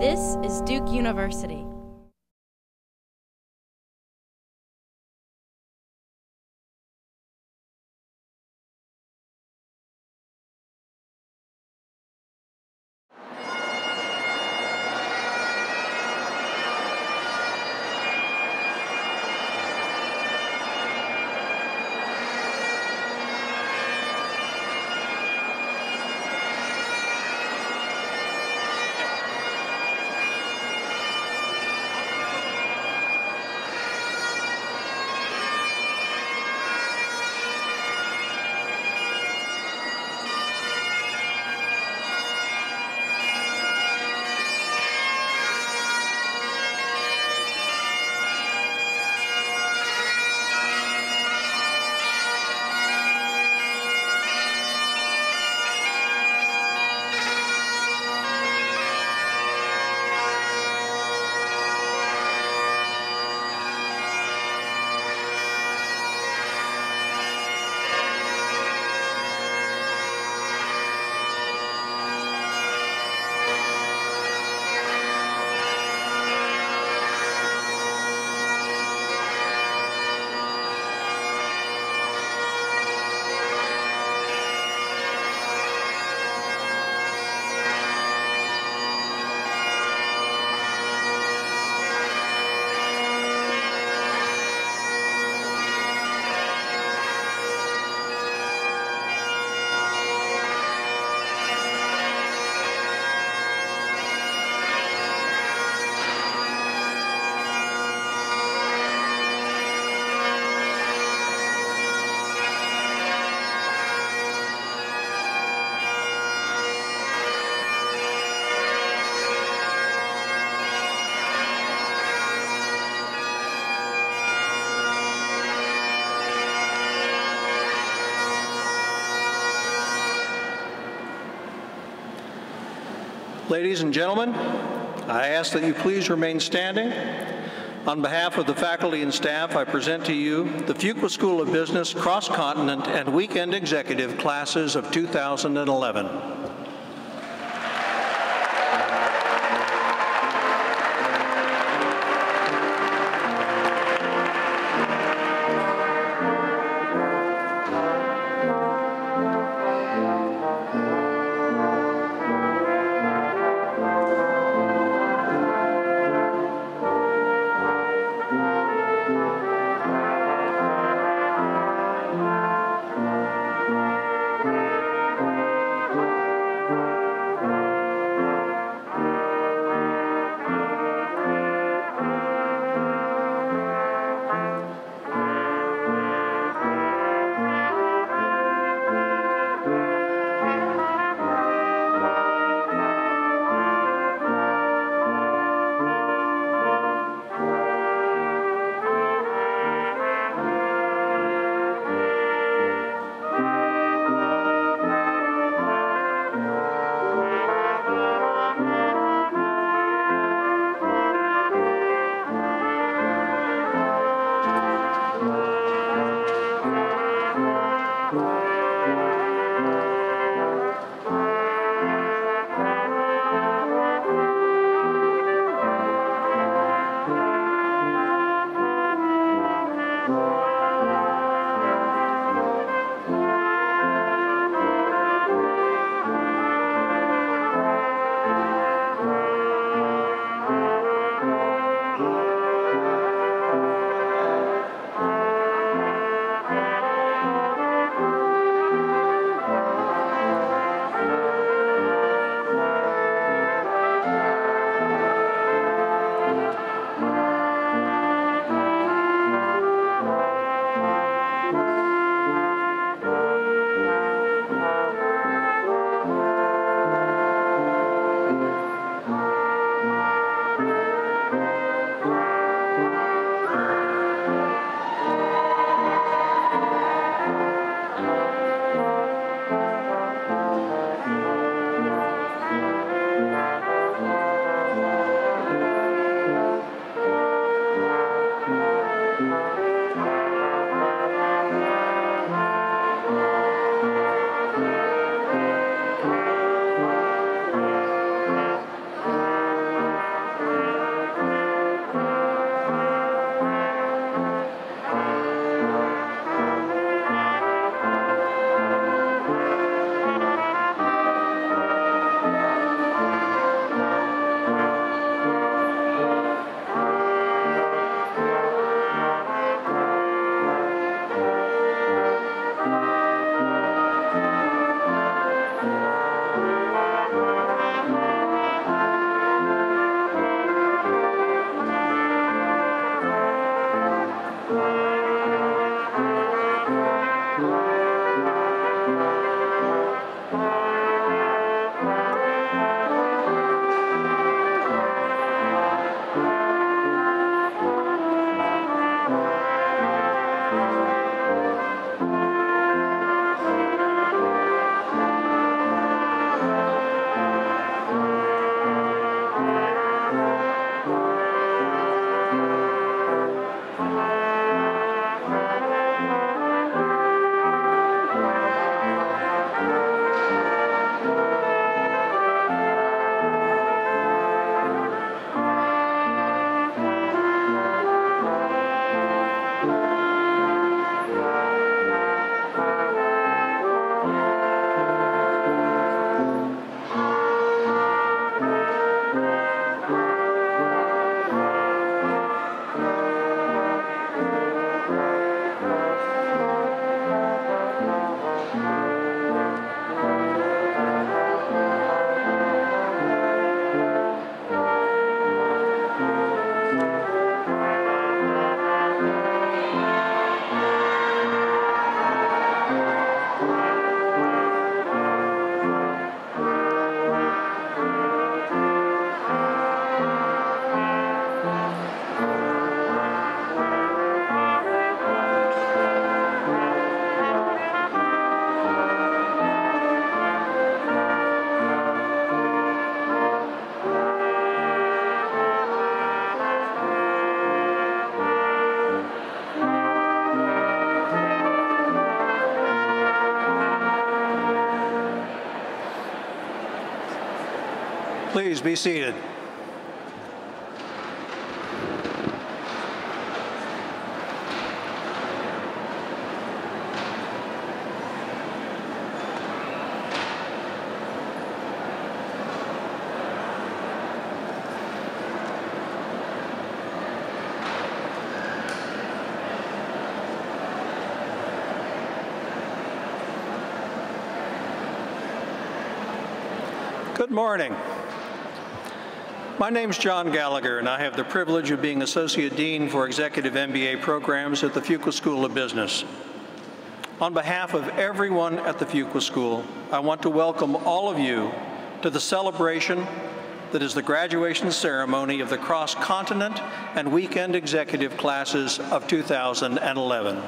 This is Duke University. Ladies and gentlemen, I ask that you please remain standing. On behalf of the faculty and staff, I present to you the Fuqua School of Business Cross-Continent and Weekend Executive classes of 2011. Please be seated. Good morning. My name's John Gallagher, and I have the privilege of being Associate Dean for Executive MBA programs at the Fuqua School of Business. On behalf of everyone at the Fuqua School, I want to welcome all of you to the celebration that is the graduation ceremony of the cross-continent and weekend executive classes of 2011.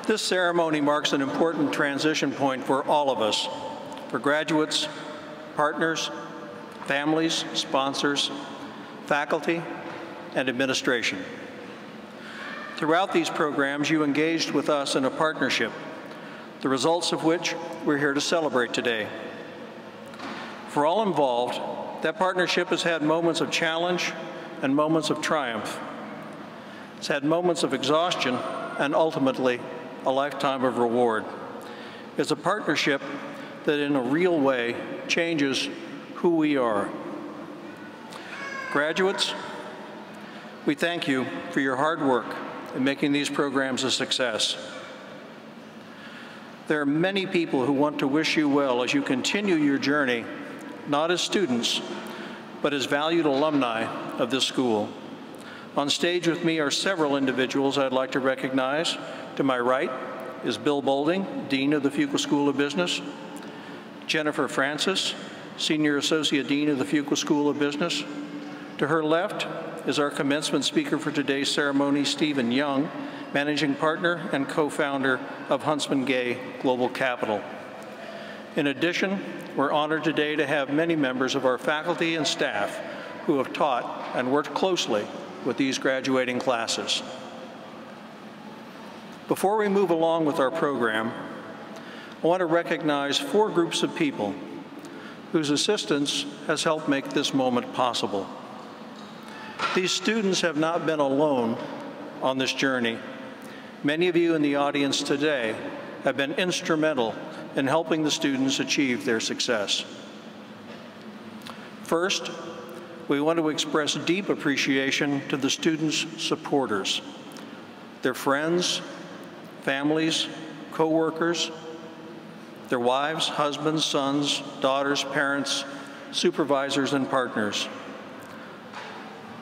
This ceremony marks an important transition point for all of us, for graduates, partners, families, sponsors, faculty, and administration. Throughout these programs, you engaged with us in a partnership, the results of which we're here to celebrate today. For all involved, that partnership has had moments of challenge and moments of triumph. It's had moments of exhaustion and ultimately a lifetime of reward. It's a partnership that in a real way changes who we are. Graduates, we thank you for your hard work in making these programs a success. There are many people who want to wish you well as you continue your journey, not as students, but as valued alumni of this school. On stage with me are several individuals I'd like to recognize. To my right is Bill Boulding, Dean of the Fuqua School of Business, Jennifer Francis, Senior Associate Dean of the Fuqua School of Business. To her left is our commencement speaker for today's ceremony, Stephen Young, Managing Partner and co-founder of Huntsman Global Capital. In addition, we're honored today to have many members of our faculty and staff who have taught and worked closely with these graduating classes. Before we move along with our program, I want to recognize 4 groups of people whose assistance has helped make this moment possible. These students have not been alone on this journey. Many of you in the audience today have been instrumental in helping the students achieve their success. First, we want to express deep appreciation to the students' supporters, their friends, families, co-workers, their wives, husbands, sons, daughters, parents, supervisors, and partners.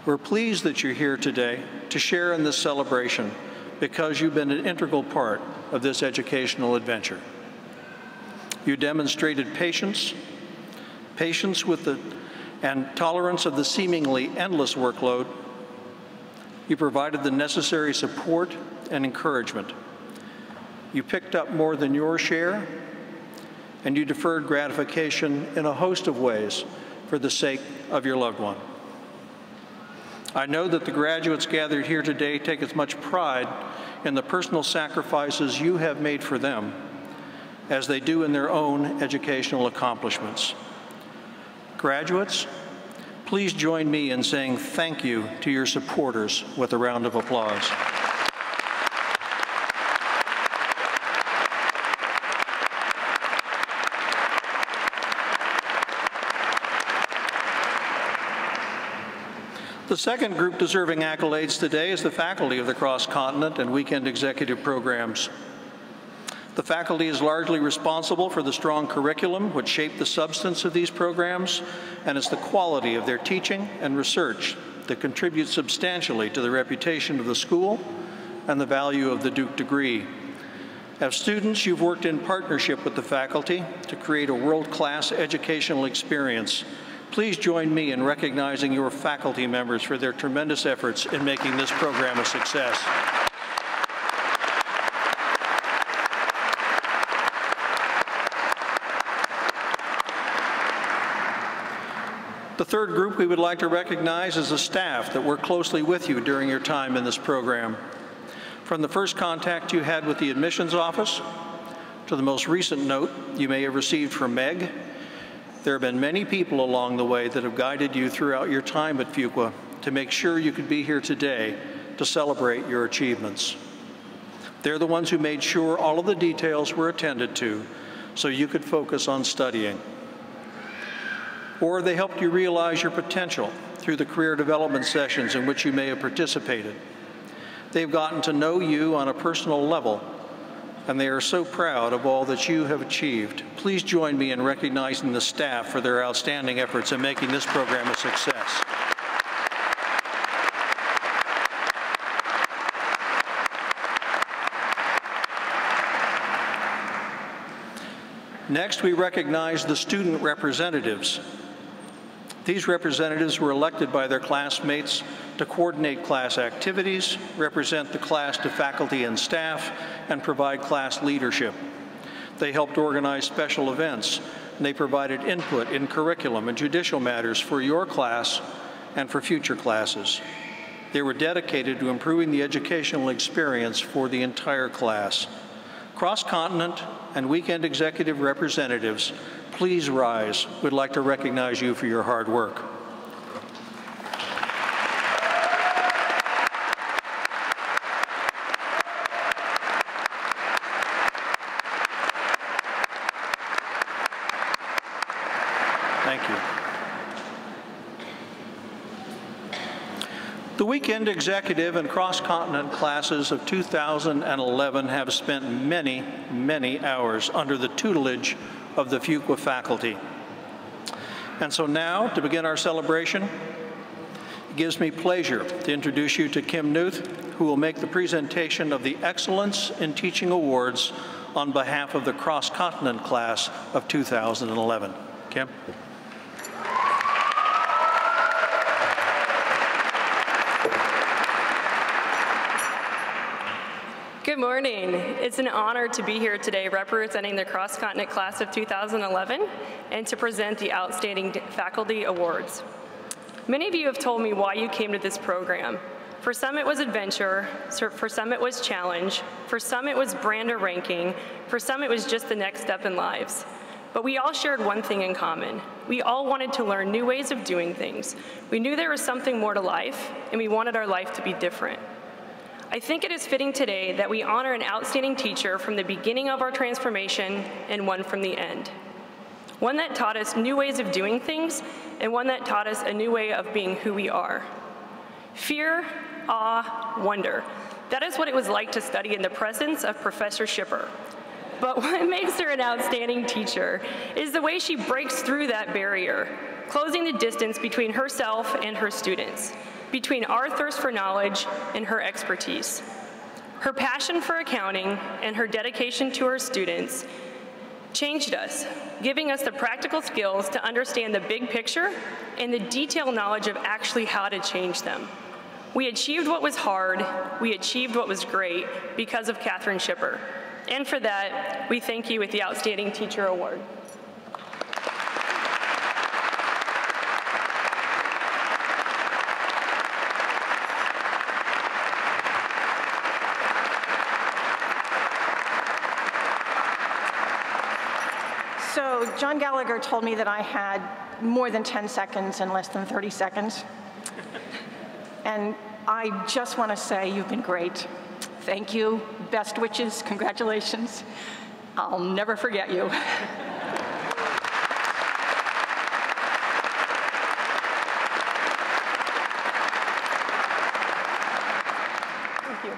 We're pleased that you're here today to share in this celebration because you've been an integral part of this educational adventure. You demonstrated patience and tolerance of the seemingly endless workload. You provided the necessary support and encouragement. You picked up more than your share, and you deferred gratification in a host of ways for the sake of your loved one. I know that the graduates gathered here today take as much pride in the personal sacrifices you have made for them as they do in their own educational accomplishments. Graduates, please join me in saying thank you to your supporters with a round of applause. The second group deserving accolades today is the faculty of the cross-continent and weekend executive programs. The faculty is largely responsible for the strong curriculum which shaped the substance of these programs, and it's the quality of their teaching and research that contributes substantially to the reputation of the school and the value of the Duke degree. As students, you've worked in partnership with the faculty to create a world-class educational experience. Please join me in recognizing your faculty members for their tremendous efforts in making this program a success. The third group we would like to recognize is the staff that worked closely with you during your time in this program. From the first contact you had with the admissions office to the most recent note you may have received from Meg, there have been many people along the way that have guided you throughout your time at Fuqua to make sure you could be here today to celebrate your achievements. They're the ones who made sure all of the details were attended to so you could focus on studying. Or they helped you realize your potential through the career development sessions in which you may have participated. They've gotten to know you on a personal level, and they are so proud of all that you have achieved. Please join me in recognizing the staff for their outstanding efforts in making this program a success. Next, we recognize the student representatives. These representatives were elected by their classmates to coordinate class activities, represent the class to faculty and staff, and provide class leadership. They helped organize special events, and they provided input in curriculum and judicial matters for your class and for future classes. They were dedicated to improving the educational experience for the entire class. Cross-continent and weekend executive representatives, please rise. We'd like to recognize you for your hard work. Thank you. The weekend executive and cross-continent classes of 2011 have spent many, many hours under the tutelage of the Fuqua faculty. And so now, to begin our celebration, it gives me pleasure to introduce you to Kim Newth, who will make the presentation of the Excellence in Teaching Awards on behalf of the cross-continent class of 2011. Kim? Good morning. It's an honor to be here today representing the cross-continent class of 2011 and to present the Outstanding Faculty Awards. Many of you have told me why you came to this program. For some it was adventure, for some it was challenge, for some it was brand or ranking, for some it was just the next step in lives. But we all shared one thing in common. We all wanted to learn new ways of doing things. We knew there was something more to life, and we wanted our life to be different. I think it is fitting today that we honor an outstanding teacher from the beginning of our transformation and one from the end. One that taught us new ways of doing things and one that taught us a new way of being who we are. Fear, awe, wonder. That is what it was like to study in the presence of Professor Schipper. But what makes her an outstanding teacher is the way she breaks through that barrier, closing the distance between herself and her students, between our thirst for knowledge and her expertise. Her passion for accounting and her dedication to her students changed us, giving us the practical skills to understand the big picture and the detailed knowledge of actually how to change them. We achieved what was hard, we achieved what was great because of Catherine Schipper. And for that, we thank you with the Outstanding Teacher Award. So John Gallagher told me that I had more than 10 seconds and less than 30 seconds. And I just want to say you've been great. Thank you. Best wishes. Congratulations. I'll never forget you. Thank you.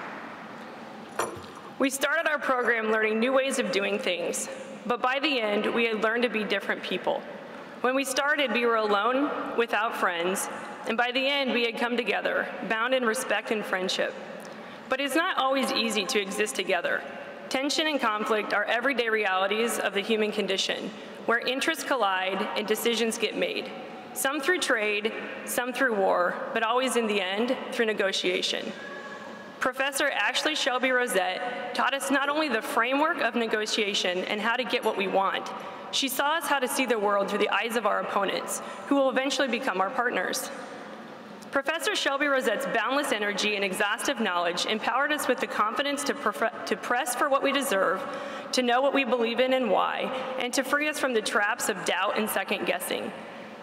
We started our program learning new ways of doing things. But by the end, we had learned to be different people. When we started, we were alone, without friends, and by the end, we had come together, bound in respect and friendship. But it's not always easy to exist together. Tension and conflict are everyday realities of the human condition, where interests collide and decisions get made. Some through trade, some through war, but always in the end, through negotiation. Professor Ashley Shelby Rosette taught us not only the framework of negotiation and how to get what we want, She saw us how to see the world through the eyes of our opponents, who will eventually become our partners. Professor Shelby Rosette's boundless energy and exhaustive knowledge empowered us with the confidence to press for what we deserve, to know what we believe in and why, and to free us from the traps of doubt and second guessing.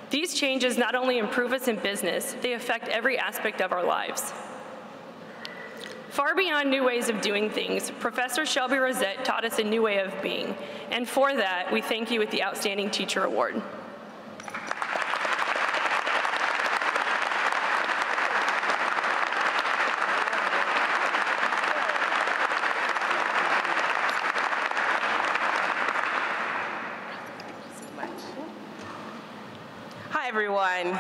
These changes not only improve us in business, they affect every aspect of our lives. Far beyond new ways of doing things, Professor Shelby Rosette taught us a new way of being, and for that, we thank you with the Outstanding Teacher Award. Hi, everyone.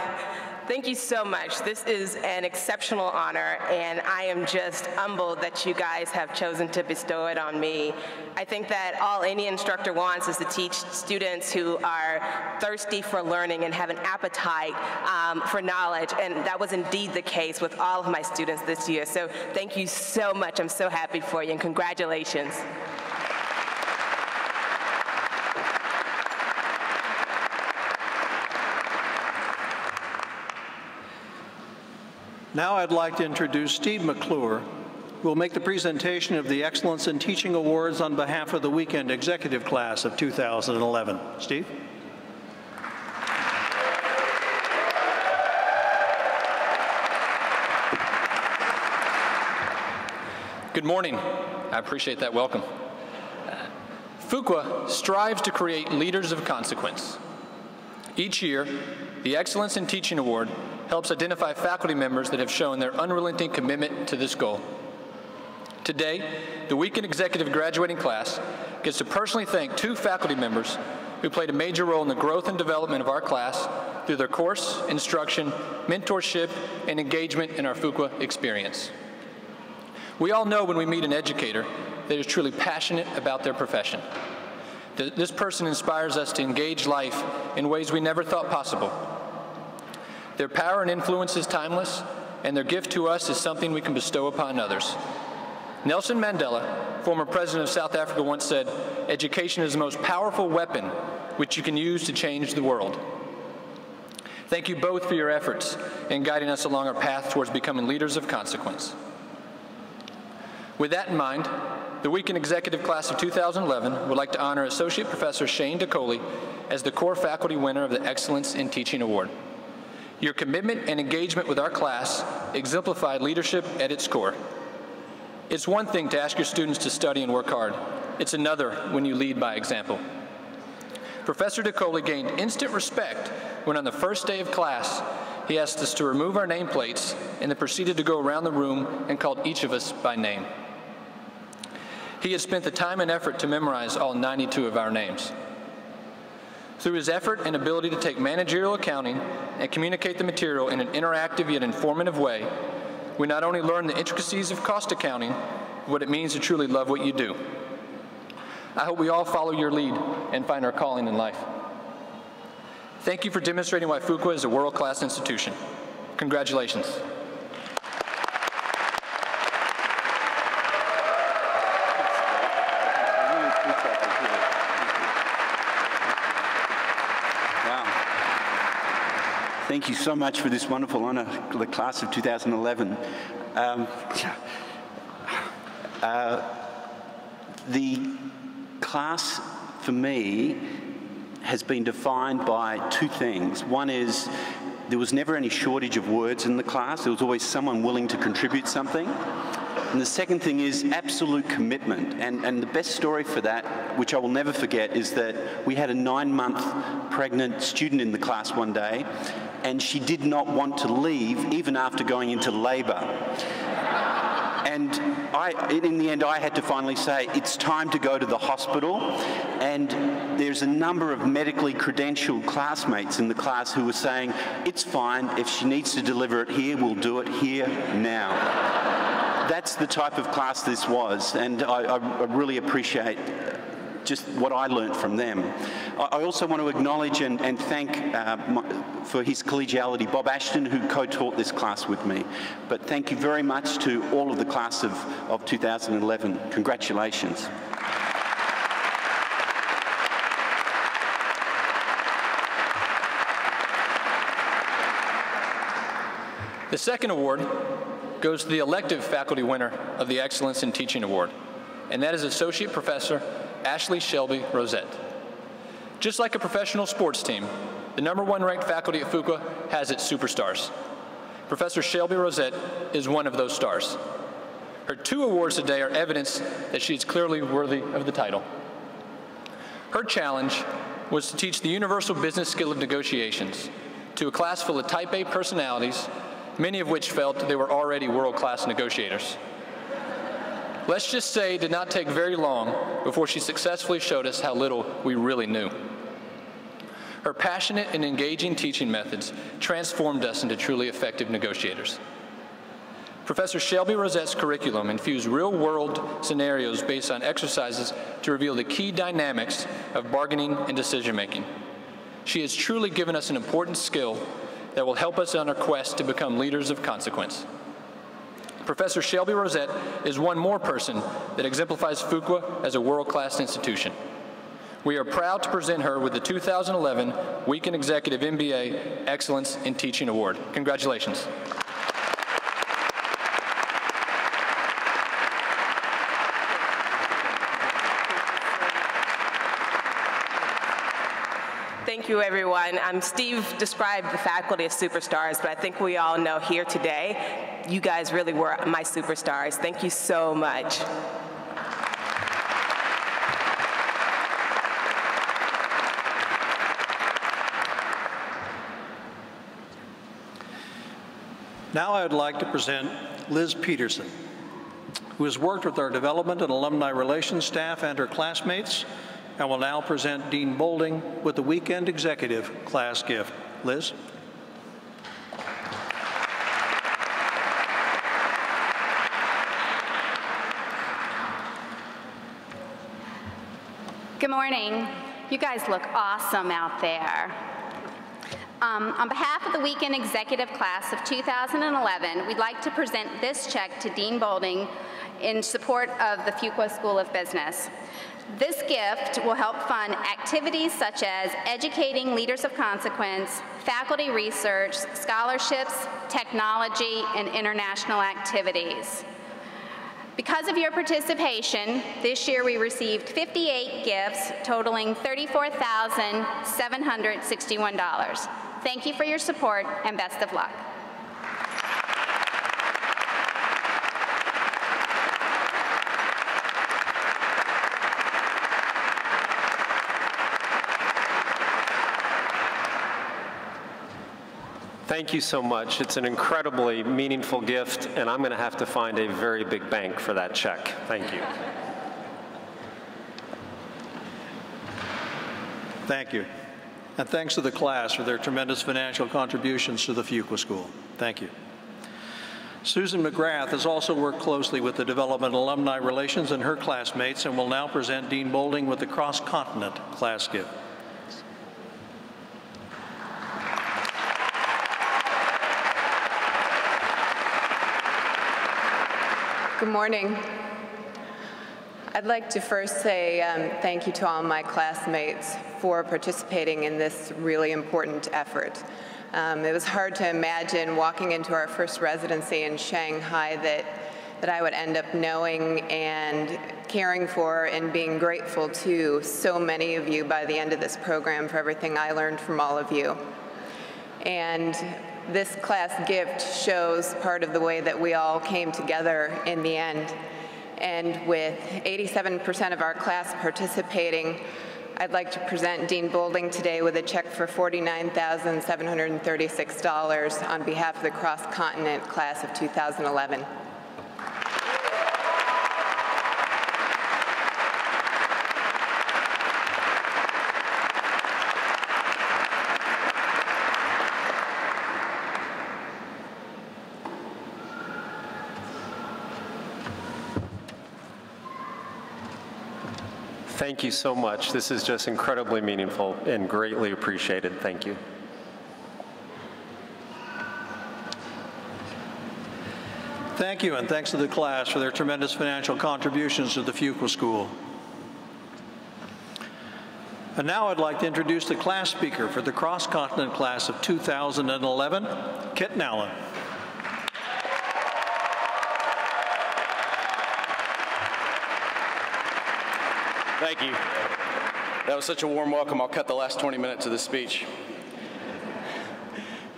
Thank you so much. This is an exceptional honor, and I am just humbled that you guys have chosen to bestow it on me. I think that all any instructor wants is to teach students who are thirsty for learning and have an appetite for knowledge, and that was indeed the case with all of my students this year. So thank you so much. I'm so happy for you, and congratulations. Now I'd like to introduce Steve McClure, who will make the presentation of the Excellence in Teaching Awards on behalf of the Weekend Executive Class of 2011. Steve? Good morning. I appreciate that welcome. Fuqua strives to create leaders of consequence. Each year, the Excellence in Teaching Award helps identify faculty members that have shown their unrelenting commitment to this goal. Today, the Weekend Executive graduating class gets to personally thank 2 faculty members who played a major role in the growth and development of our class through their course, instruction, mentorship, and engagement in our Fuqua experience. We all know when we meet an educator that is truly passionate about their profession. This person inspires us to engage life in ways we never thought possible. Their power and influence is timeless, and their gift to us is something we can bestow upon others. Nelson Mandela, former president of South Africa, once said, "Education is the most powerful weapon which you can use to change the world." Thank you both for your efforts in guiding us along our path towards becoming leaders of consequence. With that in mind, the Weekend Executive Class of 2011 would like to honor Associate Professor Shane DeColey as the core faculty winner of the Excellence in Teaching Award. Your commitment and engagement with our class exemplified leadership at its core. It's one thing to ask your students to study and work hard. It's another when you lead by example. Professor DeColey gained instant respect when on the first day of class, he asked us to remove our nameplates and then proceeded to go around the room and called each of us by name. He had spent the time and effort to memorize all 92 of our names. Through his effort and ability to take managerial accounting and communicate the material in an interactive yet informative way, we not only learn the intricacies of cost accounting, but what it means to truly love what you do. I hope we all follow your lead and find our calling in life. Thank you for demonstrating why Fuqua is a world-class institution. Congratulations. Thank you so much for this wonderful honor, the class of 2011. The class, for me, has been defined by 2 things. One is there was never any shortage of words in the class. There was always someone willing to contribute something. And the second thing is absolute commitment. And the best story for that, which I will never forget, is that we had a 9-month pregnant student in the class one day, and she did not want to leave even after going into labor. And in the end, I had to finally say, it's time to go to the hospital. And there's a number of medically credentialed classmates in the class who were saying, it's fine, if she needs to deliver it here, we'll do it here now. That's the type of class this was, and I really appreciate just what I learned from them. I also want to acknowledge and thank for his collegiality, Bob Ashton, who co-taught this class with me. But thank you very much to all of the class of 2011. Congratulations. The second award goes to the elective faculty winner of the Excellence in Teaching Award, and that is Associate Professor Ashley Shelby Rosette. Just like a professional sports team, the #1 ranked faculty at Fuqua has its superstars. Professor Shelby Rosette is one of those stars. Her 2 awards today are evidence that she is clearly worthy of the title. Her challenge was to teach the universal business skill of negotiations to a class full of Type A personalities, many of which felt they were already world-class negotiators. Let's just say it did not take very long before she successfully showed us how little we really knew. Her passionate and engaging teaching methods transformed us into truly effective negotiators. Professor Shelby Rosette's curriculum infused real-world scenarios based on exercises to reveal the key dynamics of bargaining and decision-making. She has truly given us an important skill that will help us on our quest to become leaders of consequence. Professor Shelby Rosette is one more person that exemplifies Fuqua as a world-class institution. We are proud to present her with the 2011 Weekend Executive MBA Excellence in Teaching Award. Congratulations. Thank you, everyone. Steve described the faculty as superstars, but I think we all know here today, you guys really were my superstars. Thank you so much. Now I would like to present Liz Peterson, who has worked with our development and alumni relations staff and her classmates, and will now present Dean Boulding with the Weekend Executive Class Gift. Liz? Good morning. You guys look awesome out there. On behalf of the Weekend Executive Class of 2011, we'd like to present this check to Dean Boulding in support of the Fuqua School of Business. This gift will help fund activities such as educating leaders of consequence, faculty research, scholarships, technology, and international activities. Because of your participation, this year we received 58 gifts totaling $34,761. Thank you for your support and best of luck. Thank you so much. It's an incredibly meaningful gift, and I'm going to have to find a very big bank for that check. Thank you. Thank you. And thanks to the class for their tremendous financial contributions to the Fuqua School. Thank you. Susan McGrath has also worked closely with the Development Alumni Relations and her classmates and will now present Dean Boulding with the Cross-Continent Class Gift. Good morning. I'd like to first say thank you to all my classmates for participating in this really important effort. It was hard to imagine walking into our first residency in Shanghai that I would end up knowing and caring for and being grateful to so many of you by the end of this program for everything I learned from all of you. And this class gift shows part of the way that we all came together in the end. And with 87% of our class participating, I'd like to present Dean Boulding today with a check for $49,736 on behalf of the Cross-Continent Class of 2011. Thank you so much. This is just incredibly meaningful and greatly appreciated. Thank you. Thank you, and thanks to the class for their tremendous financial contributions to the Fuqua School. And now I'd like to introduce the class speaker for the Cross-Continent Class of 2011, Kit Nallen. Thank you. That was such a warm welcome. I'll cut the last 20 minutes of this speech.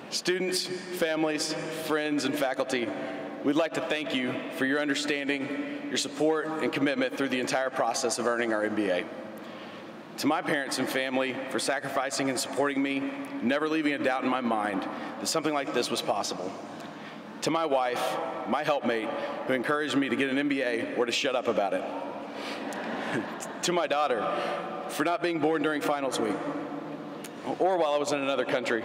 Students, families, friends, and faculty, we'd like to thank you for your understanding, your support, and commitment through the entire process of earning our MBA. To my parents and family for sacrificing and supporting me, never leaving a doubt in my mind that something like this was possible. To my wife, my helpmate, who encouraged me to get an MBA or to shut up about it. To my daughter, for not being born during finals week, or while I was in another country.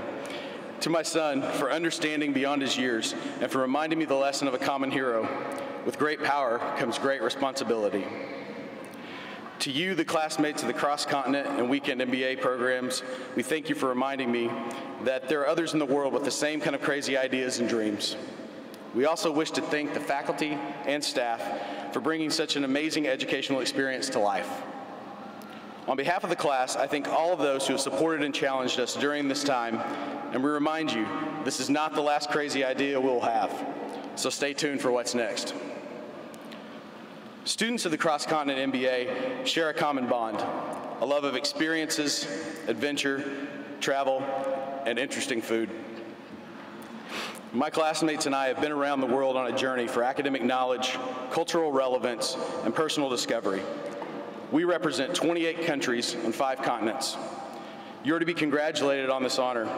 To my son, for understanding beyond his years, and for reminding me the lesson of a common hero. With great power comes great responsibility. To you, the classmates of the cross-continent and weekend MBA programs, we thank you for reminding me that there are others in the world with the same kind of crazy ideas and dreams. We also wish to thank the faculty and staff for bringing such an amazing educational experience to life. On behalf of the class, I thank all of those who have supported and challenged us during this time, and we remind you, this is not the last crazy idea we'll have, so stay tuned for what's next. Students of the Cross-Continent MBA share a common bond, a love of experiences, adventure, travel, and interesting food. My classmates and I have been around the world on a journey for academic knowledge, cultural relevance, and personal discovery. We represent 28 countries on 5 continents. You're to be congratulated on this honor,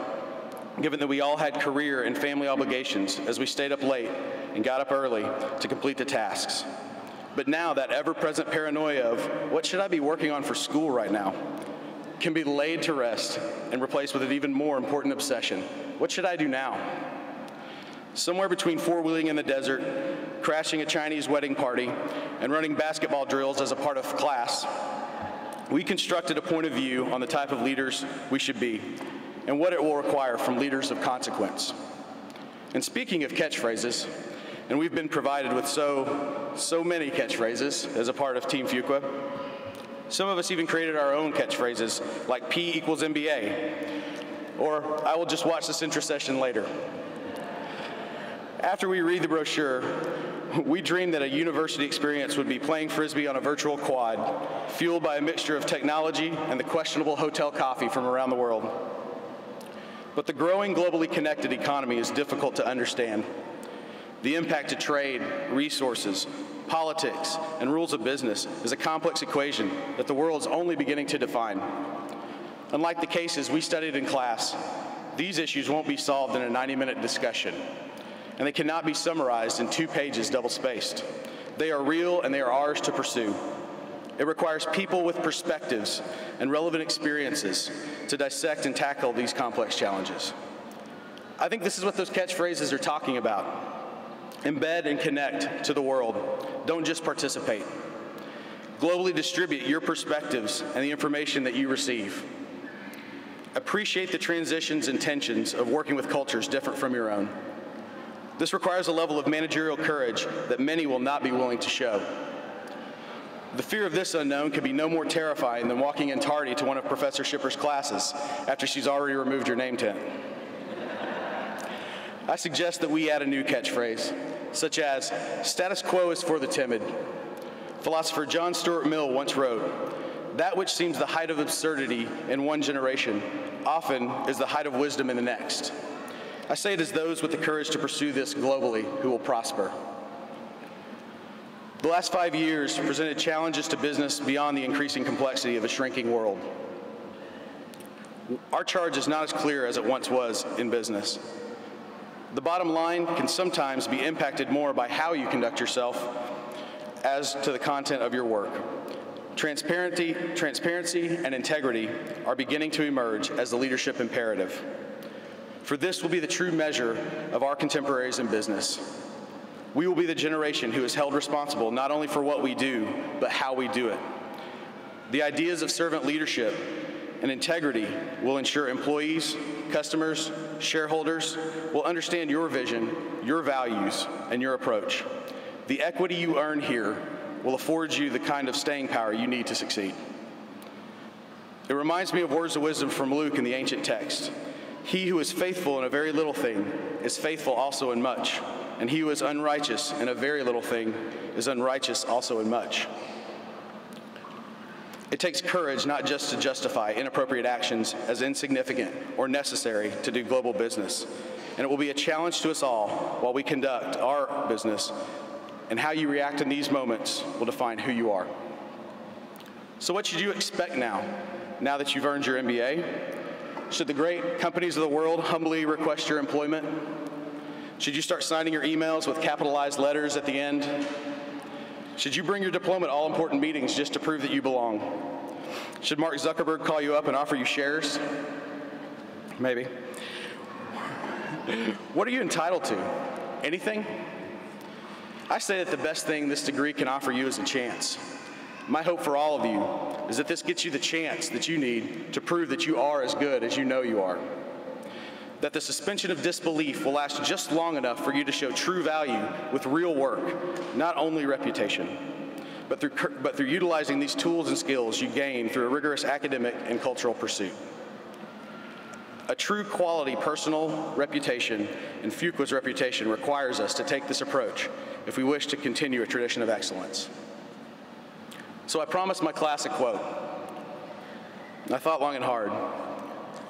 given that we all had career and family obligations as we stayed up late and got up early to complete the tasks. But now that ever-present paranoia of, what should I be working on for school right now, can be laid to rest and replaced with an even more important obsession. What should I do now? Somewhere between four-wheeling in the desert, crashing a Chinese wedding party, and running basketball drills as a part of class, we constructed a point of view on the type of leaders we should be and what it will require from leaders of consequence. And speaking of catchphrases, and we've been provided with so many catchphrases as a part of Team Fuqua. Some of us even created our own catchphrases, like P equals MBA, or I will just watch this intercession later. After we read the brochure, we dreamed that a university experience would be playing Frisbee on a virtual quad, fueled by a mixture of technology and the questionable hotel coffee from around the world. But the growing globally connected economy is difficult to understand. The impact to trade, resources, politics, and rules of business is a complex equation that the world is only beginning to define. Unlike the cases we studied in class, these issues won't be solved in a 90-minute discussion, and they cannot be summarized in 2 pages double-spaced. They are real and they are ours to pursue. It requires people with perspectives and relevant experiences to dissect and tackle these complex challenges. I think this is what those catchphrases are talking about. Embed and connect to the world. Don't just participate. Globally distribute your perspectives and the information that you receive. Appreciate the transitions and tensions of working with cultures different from your own. This requires a level of managerial courage that many will not be willing to show. The fear of this unknown could be no more terrifying than walking in tardy to one of Professor Schipper's classes after she's already removed your name tag. I suggest that we add a new catchphrase, such as, status quo is for the timid. Philosopher John Stuart Mill once wrote, that which seems the height of absurdity in one generation often is the height of wisdom in the next. I say it as those with the courage to pursue this globally who will prosper. The last 5 years presented challenges to business beyond the increasing complexity of a shrinking world. Our charge is not as clear as it once was in business. The bottom line can sometimes be impacted more by how you conduct yourself as to the content of your work. Transparency and integrity are beginning to emerge as the leadership imperative. For this will be the true measure of our contemporaries in business. We will be the generation who is held responsible not only for what we do, but how we do it. The ideas of servant leadership and integrity will ensure employees, customers, shareholders will understand your vision, your values, and your approach. The equity you earn here will afford you the kind of staying power you need to succeed. It reminds me of words of wisdom from Luke in the ancient text. He who is faithful in a very little thing is faithful also in much, and he who is unrighteous in a very little thing is unrighteous also in much. It takes courage not just to justify inappropriate actions as insignificant or necessary to do global business. And it will be a challenge to us all while we conduct our business, and how you react in these moments will define who you are. So what should you expect now that you've earned your MBA? Should the great companies of the world humbly request your employment? Should you start signing your emails with capitalized letters at the end? Should you bring your diploma to all important meetings just to prove that you belong? Should Mark Zuckerberg call you up and offer you shares? Maybe. What are you entitled to? Anything? I say that the best thing this degree can offer you is a chance. My hope for all of you is that this gets you the chance that you need to prove that you are as good as you know you are. That the suspension of disbelief will last just long enough for you to show true value with real work, not only reputation, but through utilizing these tools and skills you gain through a rigorous academic and cultural pursuit. A true quality personal reputation and Fuqua's reputation requires us to take this approach if we wish to continue a tradition of excellence. So I promised my class a quote. I thought long and hard.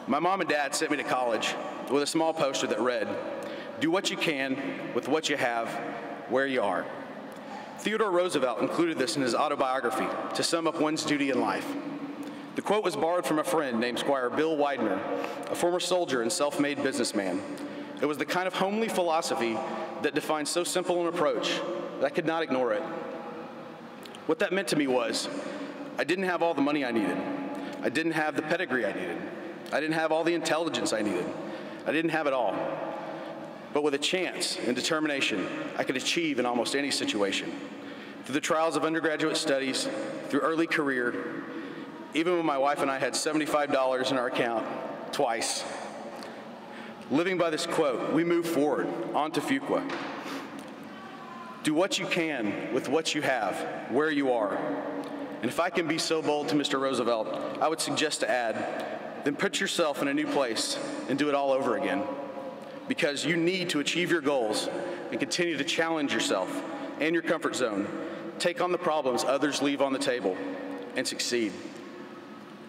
My mom and dad sent me to college with a small poster that read, "Do what you can with what you have, where you are." Theodore Roosevelt included this in his autobiography to sum up one's duty in life. The quote was borrowed from a friend named Squire Bill Widener, a former soldier and self-made businessman. It was the kind of homely philosophy that defined so simple an approach that I could not ignore it. What that meant to me was, I didn't have all the money I needed. I didn't have the pedigree I needed. I didn't have all the intelligence I needed. I didn't have it all. But with a chance and determination, I could achieve in almost any situation. Through the trials of undergraduate studies, through early career, even when my wife and I had $75 in our account, twice. Living by this quote, we move forward onto Fuqua. Do what you can with what you have, where you are. And if I can be so bold to Mr. Roosevelt, I would suggest to add, then put yourself in a new place and do it all over again. Because you need to achieve your goals and continue to challenge yourself and your comfort zone, take on the problems others leave on the table, and succeed.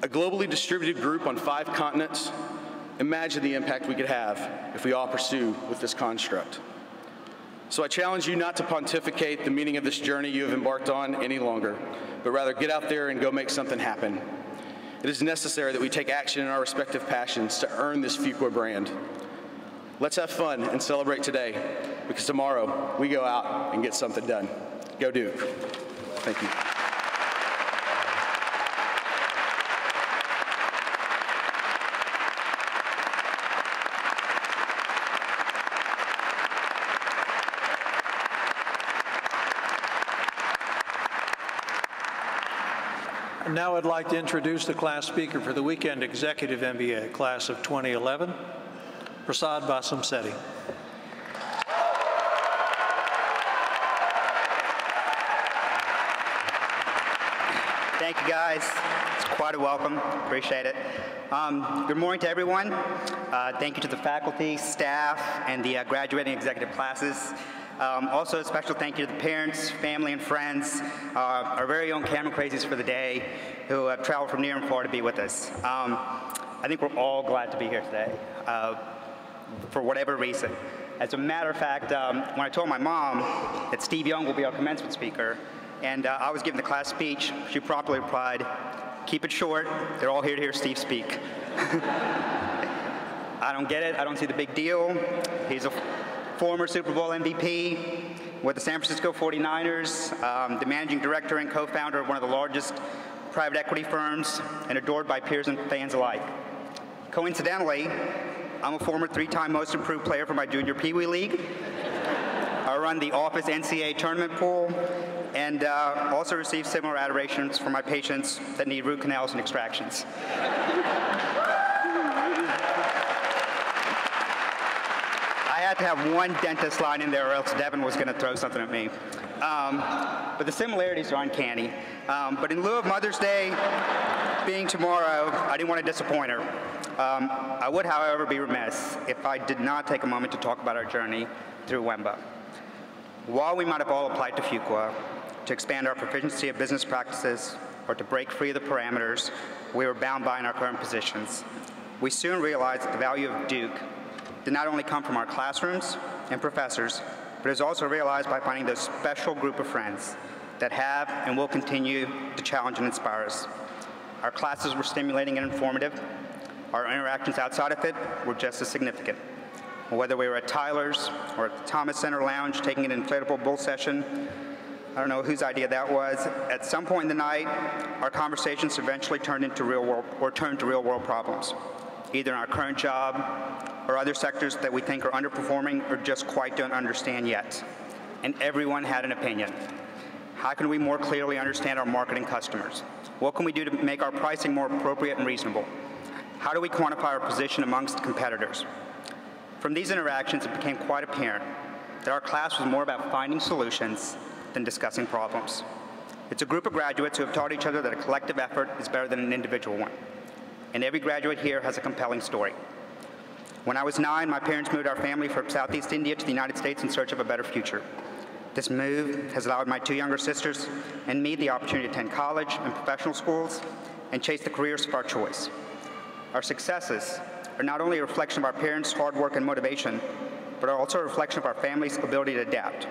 A globally distributed group on 5 continents, imagine the impact we could have if we all pursue with this construct. So I challenge you not to pontificate the meaning of this journey you have embarked on any longer, but rather get out there and go make something happen. It is necessary that we take action in our respective passions to earn this Fuqua brand. Let's have fun and celebrate today, because tomorrow we go out and get something done. Go Duke. Thank you. And now I'd like to introduce the class speaker for the Weekend Executive MBA, class of 2011, Prasad Vasamsetti. Thank you, guys. It's quite a welcome. Appreciate it. Good morning to everyone. Thank you to the faculty, staff, and the graduating executive classes. Also, a special thank you to the parents, family, and friends, our very own camera crazies for the day, who have traveled from near and far to be with us. I think we're all glad to be here today, for whatever reason. As a matter of fact, when I told my mom that Steve Young will be our commencement speaker, and I was giving the class speech, she promptly replied, "Keep it short. They're all here to hear Steve speak." I don't get it. I don't see the big deal. He's a former Super Bowl MVP with the San Francisco 49ers, the managing director and co-founder of one of the largest private equity firms, and adored by peers and fans alike. Coincidentally, I'm a former 3-time most improved player for my junior Pee Wee League. I run the office NCAA tournament pool, and also receive similar adorations from my patients that need root canals and extractions. I had to have one dentist line in there or else Devin was going to throw something at me. But the similarities are uncanny. But in lieu of Mother's Day being tomorrow, I didn't want to disappoint her. I would, however, be remiss if I did not take a moment to talk about our journey through WEMBA. While we might have all applied to Fuqua to expand our proficiency of business practices, or to break free of the parameters we were bound by in our current positions. We soon realized that the value of Duke did not only come from our classrooms and professors, but is also realized by finding those special group of friends that have and will continue to challenge and inspire us. Our classes were stimulating and informative. Our interactions outside of it were just as significant. Whether we were at Tyler's or at the Thomas Center Lounge taking an inflatable bull session, I don't know whose idea that was. At some point in the night, our conversations eventually turned to real world problems, either in our current job or other sectors that we think are underperforming or just quite don't understand yet. And everyone had an opinion. How can we more clearly understand our market and customers? What can we do to make our pricing more appropriate and reasonable? How do we quantify our position amongst competitors? From these interactions, it became quite apparent that our class was more about finding solutions than discussing problems. It's a group of graduates who have taught each other that a collective effort is better than an individual one. And every graduate here has a compelling story. When I was 9, my parents moved our family from Southeast India to the United States in search of a better future. This move has allowed my 2 younger sisters and me the opportunity to attend college and professional schools and chase the careers of our choice. Our successes are not only a reflection of our parents' hard work and motivation, but are also a reflection of our family's ability to adapt.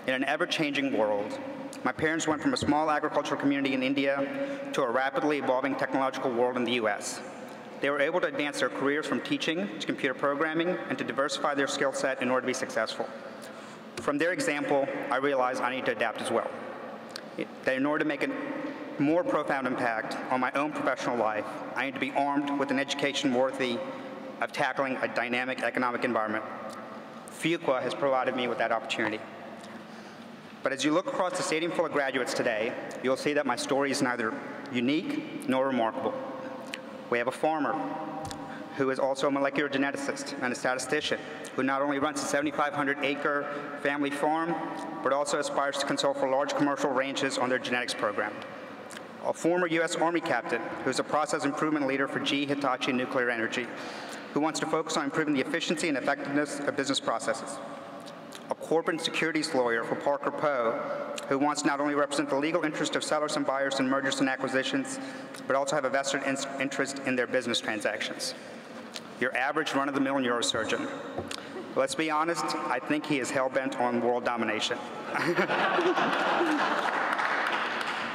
In an ever-changing world, my parents went from a small agricultural community in India to a rapidly evolving technological world in the US. They were able to advance their careers from teaching to computer programming and to diversify their skill set in order to be successful. From their example, I realized I need to adapt as well. That in order to make a more profound impact on my own professional life, I need to be armed with an education worthy of tackling a dynamic economic environment. Fuqua has provided me with that opportunity. But as you look across the stadium full of graduates today, you'll see that my story is neither unique nor remarkable. We have a farmer who is also a molecular geneticist and a statistician who not only runs a 7,500-acre family farm, but also aspires to consult for large commercial ranches on their genetics program. A former U.S. Army captain who is a process improvement leader for GE Hitachi Nuclear Energy, who wants to focus on improving the efficiency and effectiveness of business processes. A corporate securities lawyer for Parker Poe, who wants to not only represent the legal interest of sellers and buyers in mergers and acquisitions, but also have a vested interest in their business transactions. Your average run-of-the-mill neurosurgeon. Let's be honest, I think he is hell-bent on world domination.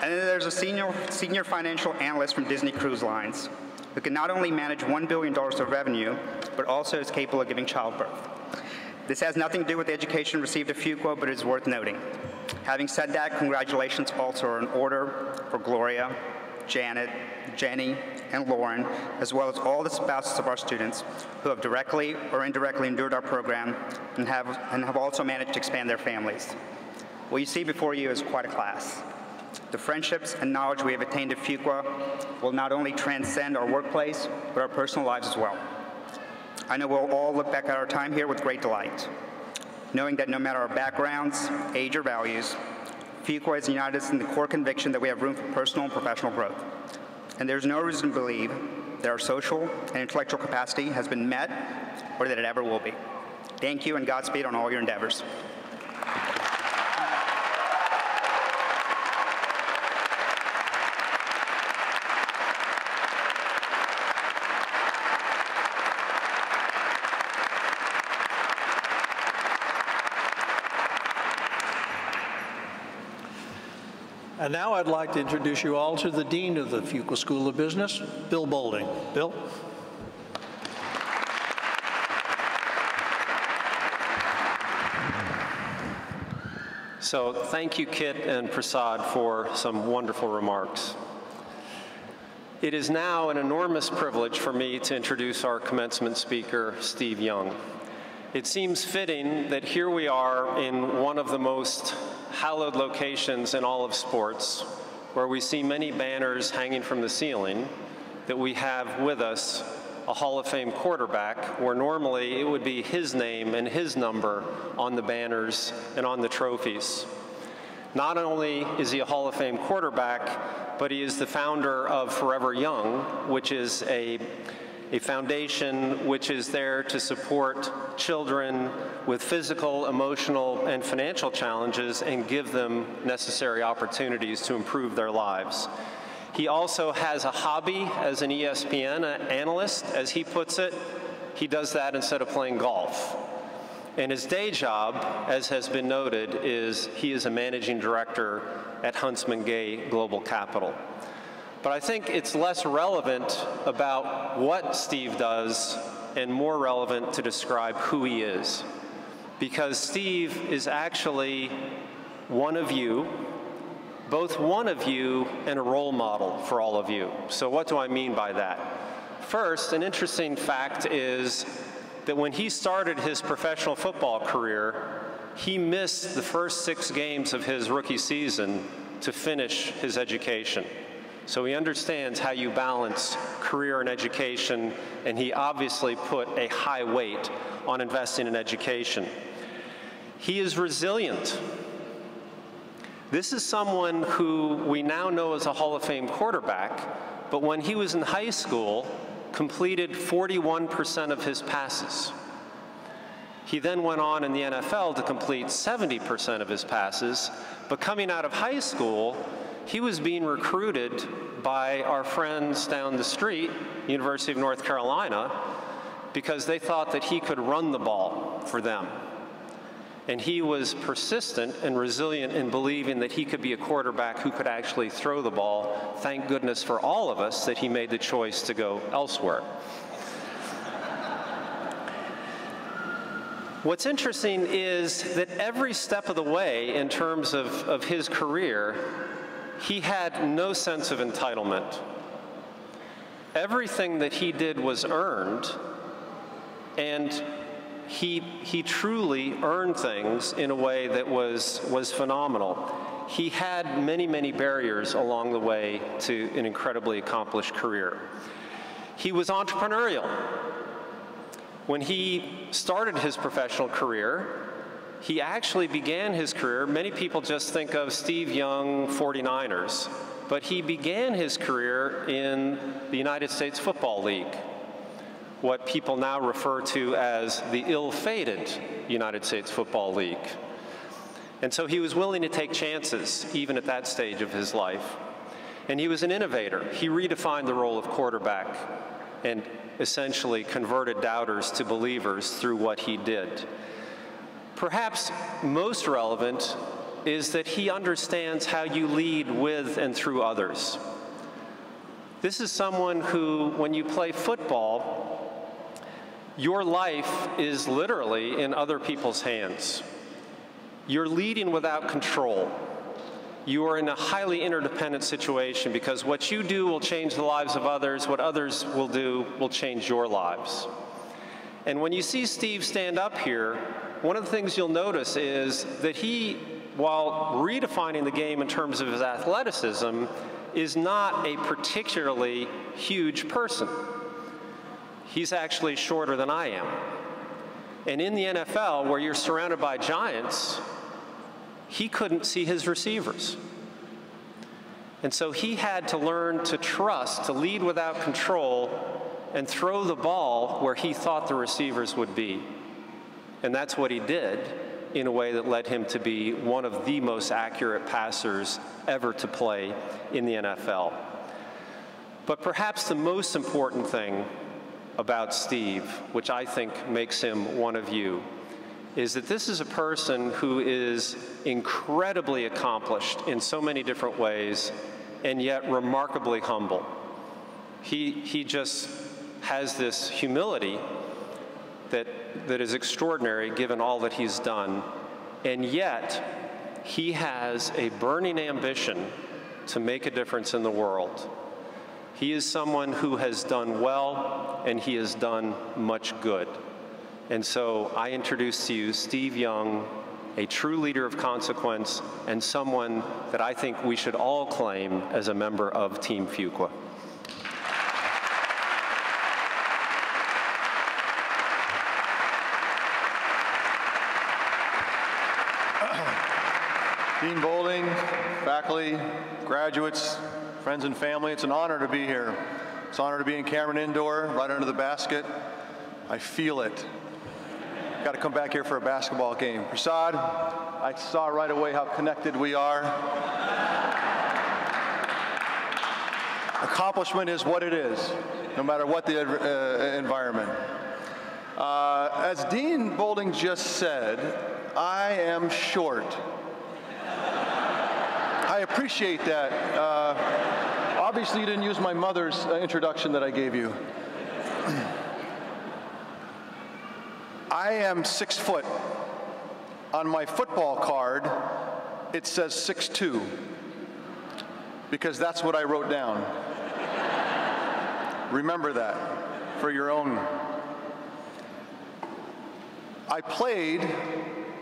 And then there's a senior financial analyst from Disney Cruise Lines who can not only manage $1 billion of revenue, but also is capable of giving childbirth. This has nothing to do with the education received at Fuqua, but it is worth noting. Having said that, congratulations also are in order for Gloria, Janet, Jenny, and Lauren, as well as all the spouses of our students who have directly or indirectly endured our program and have also managed to expand their families. What you see before you is quite a class. The friendships and knowledge we have attained at Fuqua will not only transcend our workplace, but our personal lives as well. I know we'll all look back at our time here with great delight, knowing that no matter our backgrounds, age, or values, Fuqua has united us in the core conviction that we have room for personal and professional growth. And there's no reason to believe that our social and intellectual capacity has been met or that it ever will be. Thank you and Godspeed on all your endeavors. And now I'd like to introduce you all to the Dean of the Fuqua School of Business, Bill Boulding. Bill? So thank you, Kit and Prasad, for some wonderful remarks. It is now an enormous privilege for me to introduce our commencement speaker, Steve Young. It seems fitting that here we are in one of the most hallowed locations in all of sports, where we see many banners hanging from the ceiling, that we have with us a Hall of Fame quarterback, where normally it would be his name and his number on the banners and on the trophies. Not only is he a Hall of Fame quarterback, but he is the founder of Forever Young, which is a foundation which is there to support children with physical, emotional, and financial challenges and give them necessary opportunities to improve their lives. He also has a hobby as an ESPN analyst. As he puts it, he does that instead of playing golf. And his day job, as has been noted, is he is a managing director at Huntsman Global Capital. But I think it's less relevant about what Steve does and more relevant to describe who he is. Because Steve is actually one of you, both one of you and a role model for all of you. So what do I mean by that? First, an interesting fact is that when he started his professional football career, he missed the first 6 games of his rookie season to finish his education. So he understands how you balance career and education, and he obviously put a high weight on investing in education. He is resilient. This is someone who we now know as a Hall of Fame quarterback, but when he was in high school, completed 41% of his passes. He then went on in the NFL to complete 70% of his passes, but coming out of high school, he was being recruited by our friends down the street, University of North Carolina, because they thought that he could run the ball for them. And he was persistent and resilient in believing that he could be a quarterback who could actually throw the ball. Thank goodness for all of us that he made the choice to go elsewhere. What's interesting is that every step of the way in terms of his career, he had no sense of entitlement. Everything that he did was earned, and he truly earned things in a way that was phenomenal. He had many, many barriers along the way to an incredibly accomplished career. He was entrepreneurial. When he started his professional career, he actually began his career, many people just think of Steve Young, 49ers, but he began his career in the United States Football League, what people now refer to as the ill-fated United States Football League. And so he was willing to take chances, even at that stage of his life. And he was an innovator. He redefined the role of quarterback and essentially converted doubters to believers through what he did. Perhaps most relevant is that he understands how you lead with and through others. This is someone who, when you play football, your life is literally in other people's hands. You're leading without control. You are in a highly interdependent situation because what you do will change the lives of others, what others will do will change your lives. And when you see Steve stand up here, one of the things you'll notice is that he, while redefining the game in terms of his athleticism, is not a particularly huge person. He's actually shorter than I am. And in the NFL, where you're surrounded by giants, he couldn't see his receivers. And so he had to learn to trust, to lead without control, and throw the ball where he thought the receivers would be. And that's what he did in a way that led him to be one of the most accurate passers ever to play in the NFL. But perhaps the most important thing about Steve, which I think makes him one of you, is that this is a person who is incredibly accomplished in so many different ways, and yet remarkably humble. He just has this humility that is extraordinary given all that he's done, and yet he has a burning ambition to make a difference in the world. He is someone who has done well, and he has done much good. And so I introduce to you Steve Young, a true leader of consequence, and someone that I think we should all claim as a member of Team Fuqua. Dean Boulding, faculty, graduates, friends and family, it's an honor to be here. It's an honor to be in Cameron Indoor, right under the basket. I feel it. Got to come back here for a basketball game. Prasad, I saw right away how connected we are. Accomplishment is what it is, no matter what the environment. As Dean Boulding just said, I am short. I appreciate that. Obviously, you didn't use my mother's introduction that I gave you. I am 6 foot. On my football card, it says 6'2", because that's what I wrote down. Remember that for your own. I played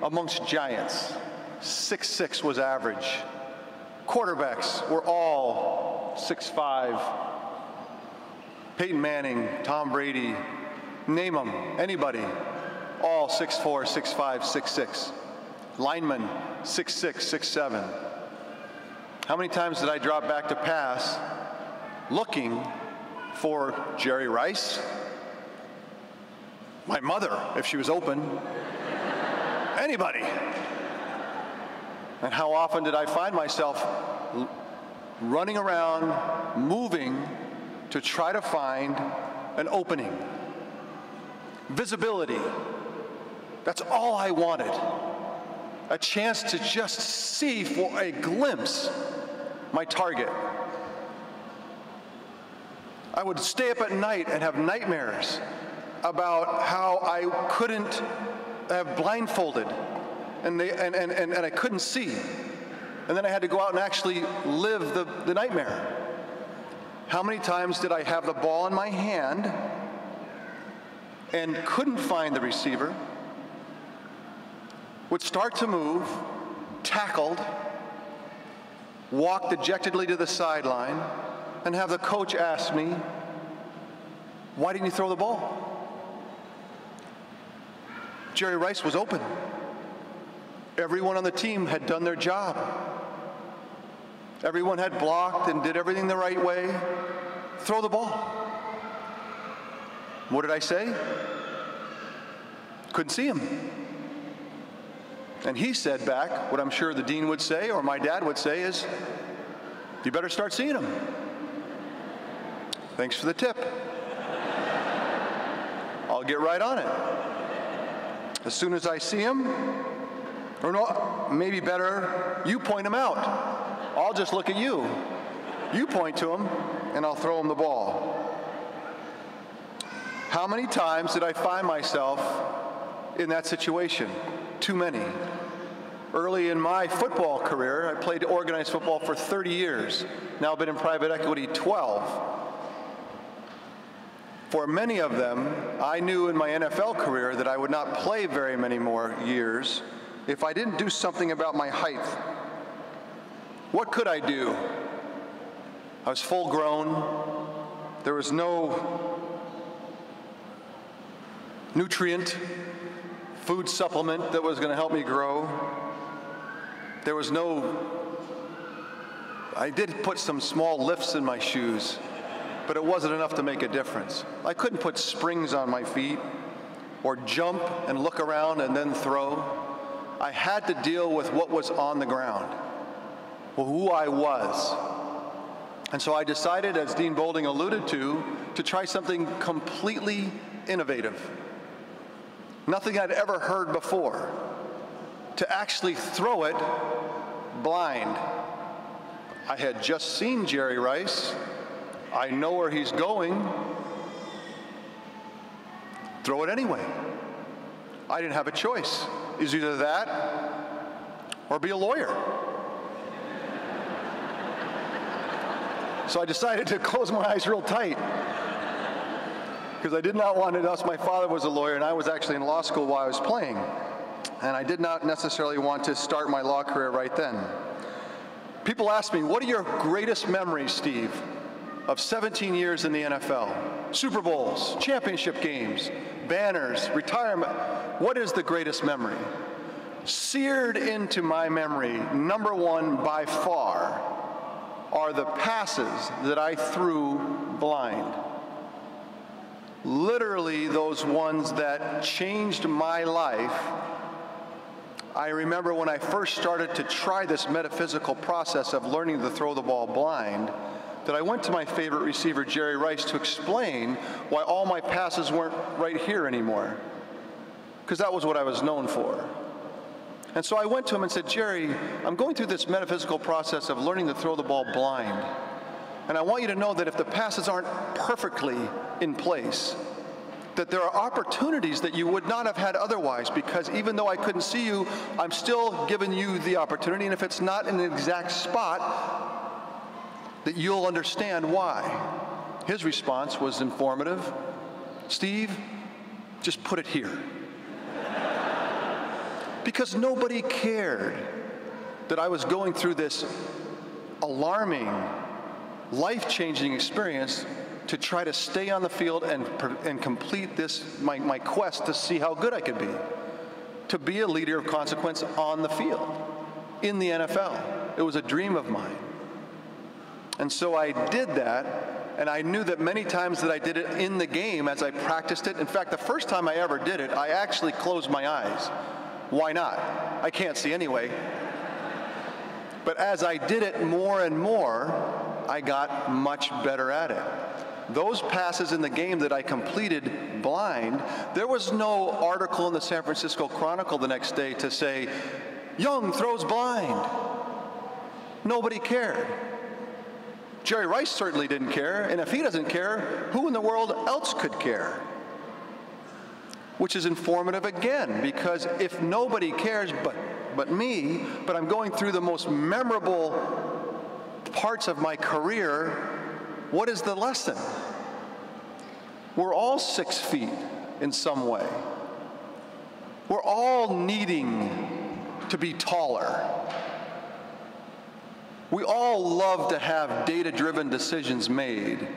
amongst giants. 6'6" was average. Quarterbacks were all 6'5". Peyton Manning, Tom Brady, name them, anybody. All 6'4", 6'5", 6'6". Linemen, 6'6", 6'7". How many times did I drop back to pass looking for Jerry Rice? My mother, if she was open. Anybody. And how often did I find myself running around, moving to try to find an opening? Visibility. That's all I wanted. A chance to just see for a glimpse my target. I would stay up at night and have nightmares about how I couldn't have blindfolded and I couldn't see. And then I had to go out and actually live the nightmare. How many times did I have the ball in my hand and couldn't find the receiver, would start to move, tackled, walk dejectedly to the sideline, and have the coach ask me, why didn't you throw the ball? Jerry Rice was open. Everyone on the team had done their job. Everyone had blocked and did everything the right way. Throw the ball. What did I say? Couldn't see him. And he said back, what I'm sure the dean would say, or my dad would say, is, you better start seeing him. Thanks for the tip. I'll get right on it. As soon as I see him, or no, maybe better, you point him out. I'll just look at you. You point to him, and I'll throw him the ball. How many times did I find myself in that situation? Too many. Early in my football career, I played organized football for 30 years. Now I've been in private equity 12. For many of them, I knew in my NFL career that I would not play very many more years if I didn't do something about my height. What could I do? I was full grown. There was no nutrient, food supplement that was going to help me grow. There was I did put some small lifts in my shoes, but it wasn't enough to make a difference. I couldn't put springs on my feet or jump and look around and then throw. I had to deal with what was on the ground, who I was. And so I decided, as Dean Boulding alluded to try something completely innovative. Nothing I'd ever heard before. To actually throw it blind. I had just seen Jerry Rice. I know where he's going. Throw it anyway. I didn't have a choice. It was either that or be a lawyer. So I decided to close my eyes real tight because I did not want to. My father was a lawyer, and I was actually in law school while I was playing. And I did not necessarily want to start my law career right then. People ask me, what are your greatest memories, Steve, of 17 years in the NFL? Super Bowls, championship games, banners, retirement. What is the greatest memory? Seared into my memory, number one by far, are the passes that I threw blind. Literally those ones that changed my life. I remember when I first started to try this metaphysical process of learning to throw the ball blind, that I went to my favorite receiver, Jerry Rice, to explain why all my passes weren't right here anymore, because that was what I was known for. And so I went to him and said, Jerry, I'm going through this metaphysical process of learning to throw the ball blind. And I want you to know that if the passes aren't perfectly in place, that there are opportunities that you would not have had otherwise, because even though I couldn't see you, I'm still giving you the opportunity, and if it's not in the exact spot, that you'll understand why. His response was informative. Steve, just put it here. Because nobody cared that I was going through this alarming, life-changing experience to try to stay on the field and complete this, my quest to see how good I could to be a leader of consequence on the field, in the NFL. It was a dream of mine. And so I did that, and I knew that many times that I did it in the game as I practiced it. In fact, the first time I ever did it, I actually closed my eyes. Why not? I can't see anyway. But as I did it more and more, I got much better at it. Those passes in the game that I completed blind, there was no article in the San Francisco Chronicle the next day to say, Young throws blind. Nobody cared. Jerry Rice certainly didn't care, and if he doesn't care, who in the world else could care? Which is informative again, because if nobody cares but me, but I'm going through the most memorable parts of my career, what is the lesson? We're all 6 feet in some way. We're all needing to be taller. We all love to have data-driven decisions made,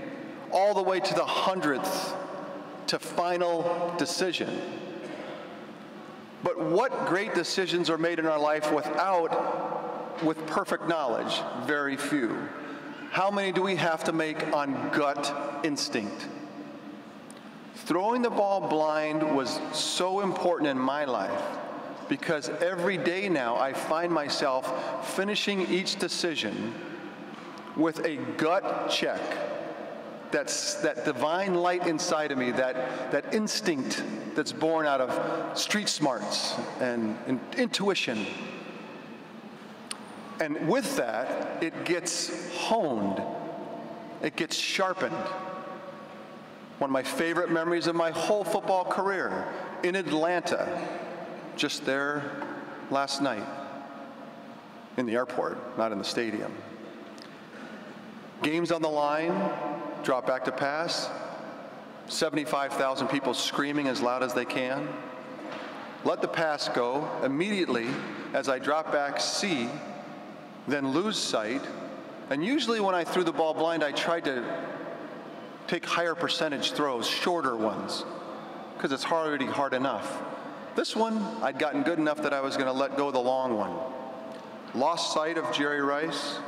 all the way to the 100th to final decision. But what great decisions are made in our life with perfect knowledge? Very few. How many do we have to make on gut instinct? Throwing the ball blind was so important in my life, because every day now I find myself finishing each decision with a gut check. That's that divine light inside of me, that instinct that's born out of street smarts and intuition. And with that, it gets honed. It gets sharpened. One of my favorite memories of my whole football career, in Atlanta, just there last night, in the airport, not in the stadium. Game's on the line, drop back to pass, 75,000 people screaming as loud as they can. Let the pass go. Immediately, as I drop back, see, then lose sight. And usually when I threw the ball blind, I tried to take higher percentage throws, shorter ones, because it's already hard enough. This one, I'd gotten good enough that I was going to let go the long one. Lost sight of Jerry Rice,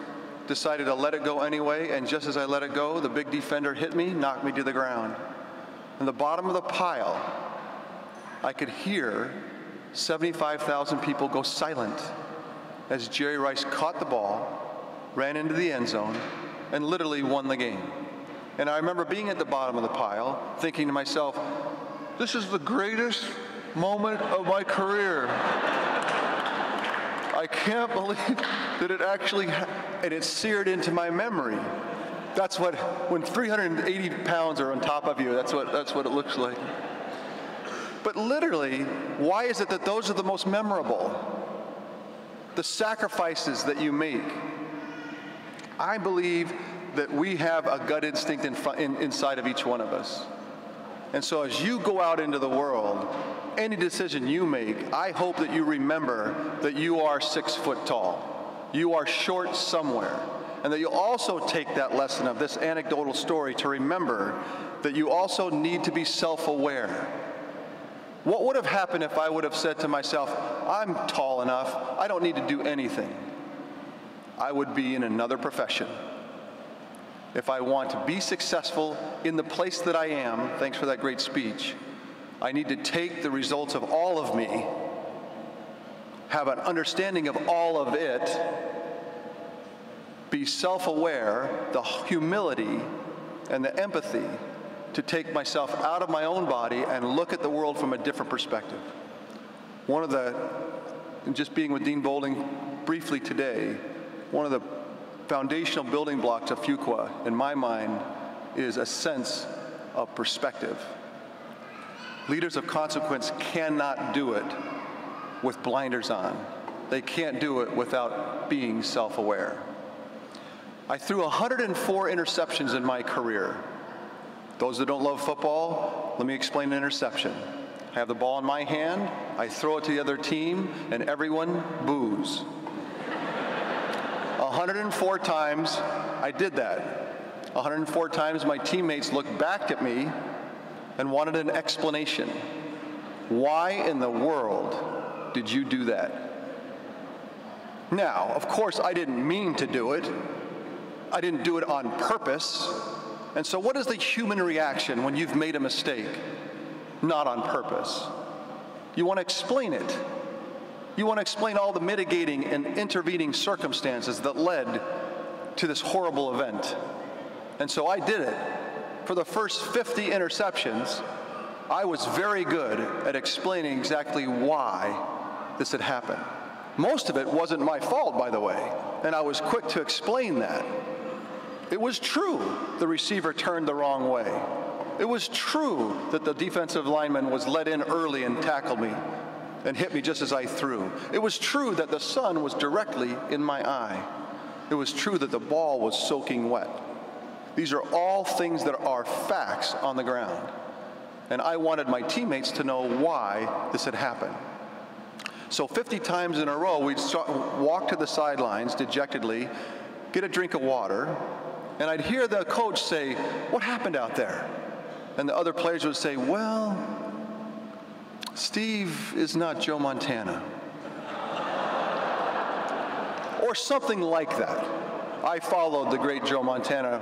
decided to let it go anyway, and just as I let it go, the big defender hit me, knocked me to the ground. In the bottom of the pile, I could hear 75,000 people go silent as Jerry Rice caught the ball, ran into the end zone, and literally won the game. And I remember being at the bottom of the pile, thinking to myself, this is the greatest moment of my career. I can't believe that it actually, and it seared into my memory. That's what, when 380 pounds are on top of you, that's what it looks like. But literally, why is it that those are the most memorable? The sacrifices that you make. I believe that we have a gut instinct inside of each one of us. And so as you go out into the world, any decision you make, I hope that you remember that you are 6 foot tall. You are short somewhere. And that you also take that lesson of this anecdotal story to remember that you also need to be self-aware. What would have happened if I would have said to myself, I'm tall enough, I don't need to do anything? I would be in another profession. If I want to be successful in the place that I am, thanks for that great speech, I need to take the results of all of me, have an understanding of all of it, be self-aware, the humility and the empathy to take myself out of my own body and look at the world from a different perspective. One of the, just being with Dean Boulding briefly today, one of the foundational building blocks of Fuqua, in my mind, is a sense of perspective. Leaders of consequence cannot do it with blinders on. They can't do it without being self-aware. I threw 104 interceptions in my career. Those that don't love football, let me explain an interception. I have the ball in my hand, I throw it to the other team, and everyone boos. 104 times I did that. 104 times my teammates looked back at me and wanted an explanation. Why in the world did you do that? Now, of course, I didn't mean to do it. I didn't do it on purpose. And so what is the human reaction when you've made a mistake? Not on purpose. You want to explain it. You want to explain all the mitigating and intervening circumstances that led to this horrible event. And so I did it. For the first 50 interceptions, I was very good at explaining exactly why this had happened. Most of it wasn't my fault, by the way, and I was quick to explain that. It was true the receiver turned the wrong way. It was true that the defensive lineman was let in early and tackled me and hit me just as I threw. It was true that the sun was directly in my eye. It was true that the ball was soaking wet. These are all things that are facts on the ground. And I wanted my teammates to know why this had happened. So 50 times in a row, we'd walk to the sidelines dejectedly, get a drink of water, and I'd hear the coach say, "What happened out there?" And the other players would say, "Well, Steve is not Joe Montana." Or something like that. I followed the great Joe Montana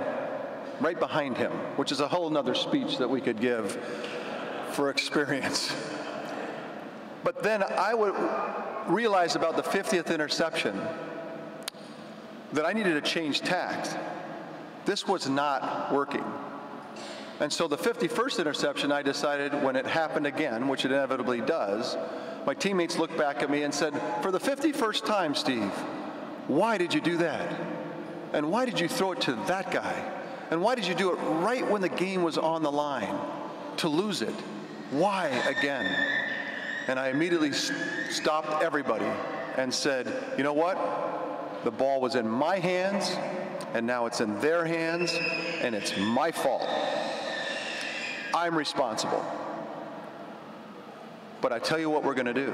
right behind him, which is a whole nother speech that we could give for experience. But then I would realize about the 50th interception that I needed to change tact. This was not working. And so the 51st interception, I decided when it happened again, which it inevitably does, my teammates looked back at me and said, "For the 51st time, Steve, why did you do that? And why did you throw it to that guy? And why did you do it right when the game was on the line to lose it? Why again?" And I immediately stopped everybody and said, "You know what? The ball was in my hands, and now it's in their hands, and it's my fault. I'm responsible." But I tell you what we're going to do.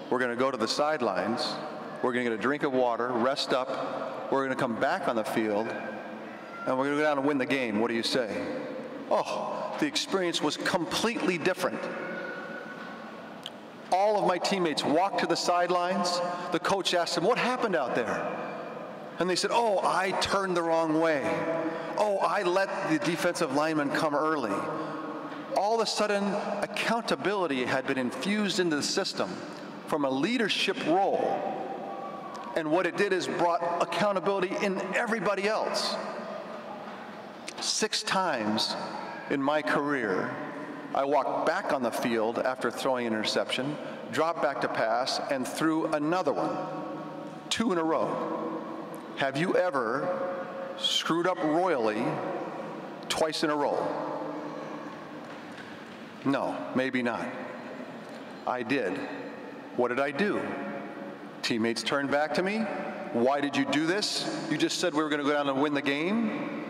We're going to go to the sidelines. We're going to get a drink of water, rest up. We're going to come back on the field, and we're going to go down and win the game. What do you say? Oh, the experience was completely different. All of my teammates walked to the sidelines. The coach asked them, "What happened out there?" And they said, "Oh, I turned the wrong way. Oh, I let the defensive lineman come early." All of a sudden, accountability had been infused into the system from a leadership role. And what it did is brought accountability in everybody else. 6 times in my career, I walked back on the field after throwing an interception, dropped back to pass, and threw another one. 2 in a row. Have you ever screwed up royally twice in a row? No, maybe not. I did. What did I do? Teammates turned back to me. "Why did you do this? You just said we were going to go down and win the game."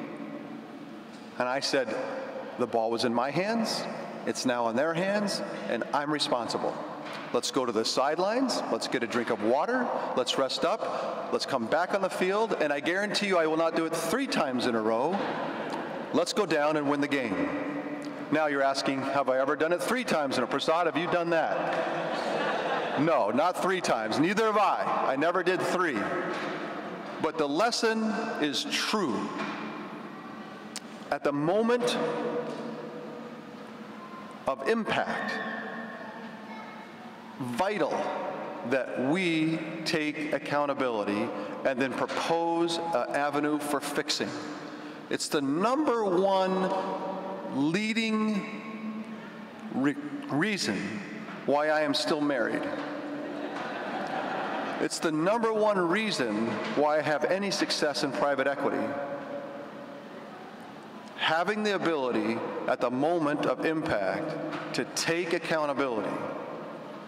And I said, "The ball was in my hands. It's now in their hands, and I'm responsible. Let's go to the sidelines. Let's get a drink of water. Let's rest up. Let's come back on the field, and I guarantee you I will not do it 3 times in a row. Let's go down and win the game." Now you're asking, have I ever done it 3 times in a row? Prasad, have you done that? No, not 3 times. Neither have I. I never did 3. But the lesson is true. At the moment of impact, vital that we take accountability and then propose an avenue for fixing. It's the number one leading reason why I am still married. It's the number one reason why I have any success in private equity. Having the ability at the moment of impact to take accountability.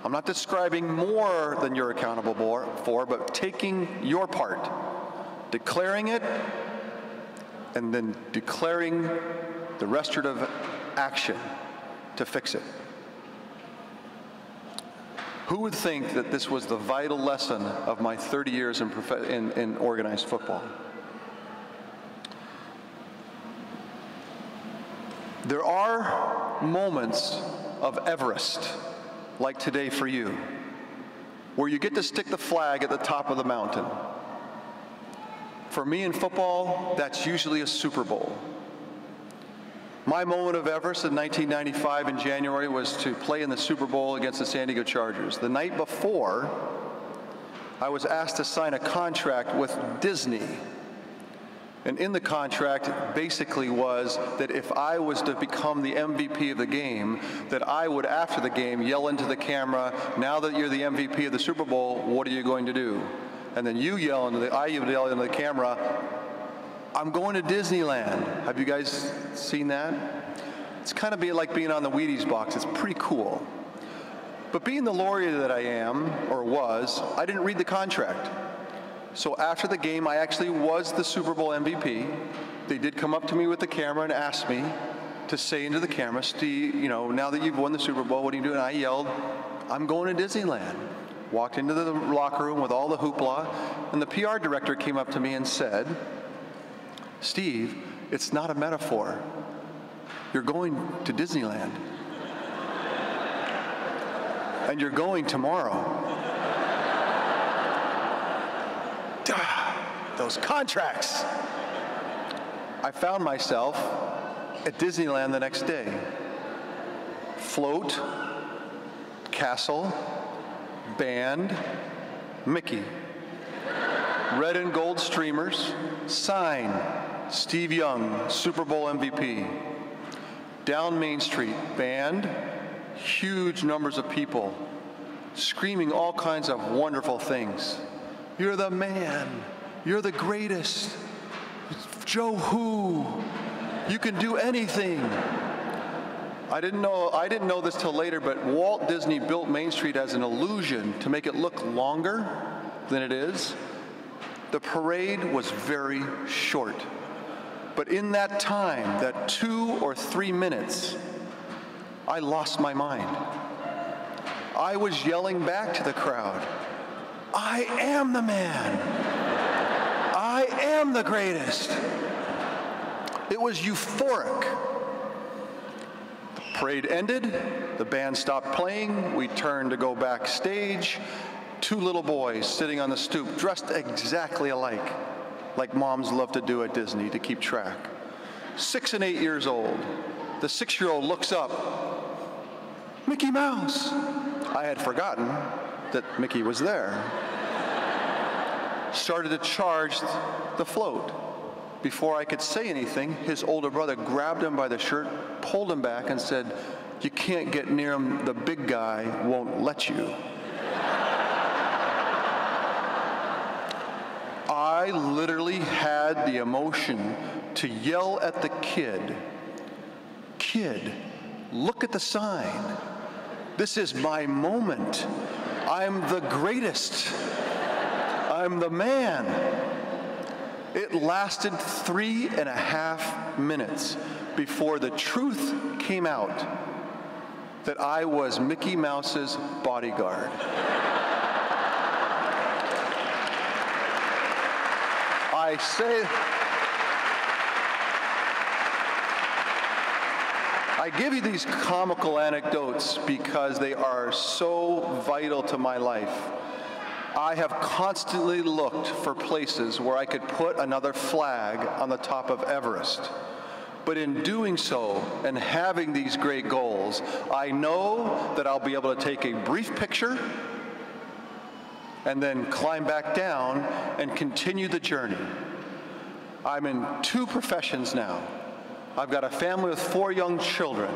I'm not describing more than you're accountable for, but taking your part, declaring it, and then declaring the restorative action to fix it. Who would think that this was the vital lesson of my 30 years in organized football? There are moments of Everest, like today for you, where you get to stick the flag at the top of the mountain. For me in football, that's usually a Super Bowl. My moment of Everest in 1995 in January was to play in the Super Bowl against the San Diego Chargers. The night before, I was asked to sign a contract with Disney. And in the contract basically was that if I was to become the MVP of the game, that I would, after the game, yell into the camera, now that you're the MVP of the Super Bowl, what are you going to do? And then I would yell into the camera, I'm going to Disneyland. Have you guys seen that? It's kind of like being on the Wheaties box. It's pretty cool. But being the lawyer that I am, or was, I didn't read the contract. So after the game, I actually was the Super Bowl MVP. They did come up to me with the camera and asked me to say into the camera, Steve, you know, now that you've won the Super Bowl, what are you doing? And I yelled, I'm going to Disneyland. Walked into the locker room with all the hoopla, and the PR director came up to me and said, Steve, it's not a metaphor. You're going to Disneyland. And you're going tomorrow. Those contracts. I found myself at Disneyland the next day. Float, castle, band, Mickey. Red and gold streamers, sign, Steve Young, Super Bowl MVP. Down Main Street, band, huge numbers of people, screaming all kinds of wonderful things. You're the man. You're the greatest. Joe Who. You can do anything. I didn't know this till later, but Walt Disney built Main Street as an illusion to make it look longer than it is. The parade was very short. But in that time, that 2 or 3 minutes, I lost my mind. I was yelling back to the crowd, I am the man. I am the greatest. It was euphoric. The parade ended, the band stopped playing, we turned to go backstage. 2 little boys sitting on the stoop, dressed exactly alike, like moms love to do at Disney to keep track. 6 and 8 years old. The 6-year-old looks up, Mickey Mouse. I had forgotten that Mickey was there. Started to charge the float. Before I could say anything, his older brother grabbed him by the shirt, pulled him back, and said, you can't get near him, the big guy won't let you. I literally had the emotion to yell at the kid, look at the sign. This is my moment. I'm the greatest. I'm the man. It lasted 3.5 minutes before the truth came out that I was Mickey Mouse's bodyguard. I give you these comical anecdotes because they are so vital to my life. I have constantly looked for places where I could put another flag on the top of Everest. But in doing so and having these great goals, I know that I'll be able to take a brief picture and then climb back down and continue the journey. I'm in 2 professions now. I've got a family with 4 young children.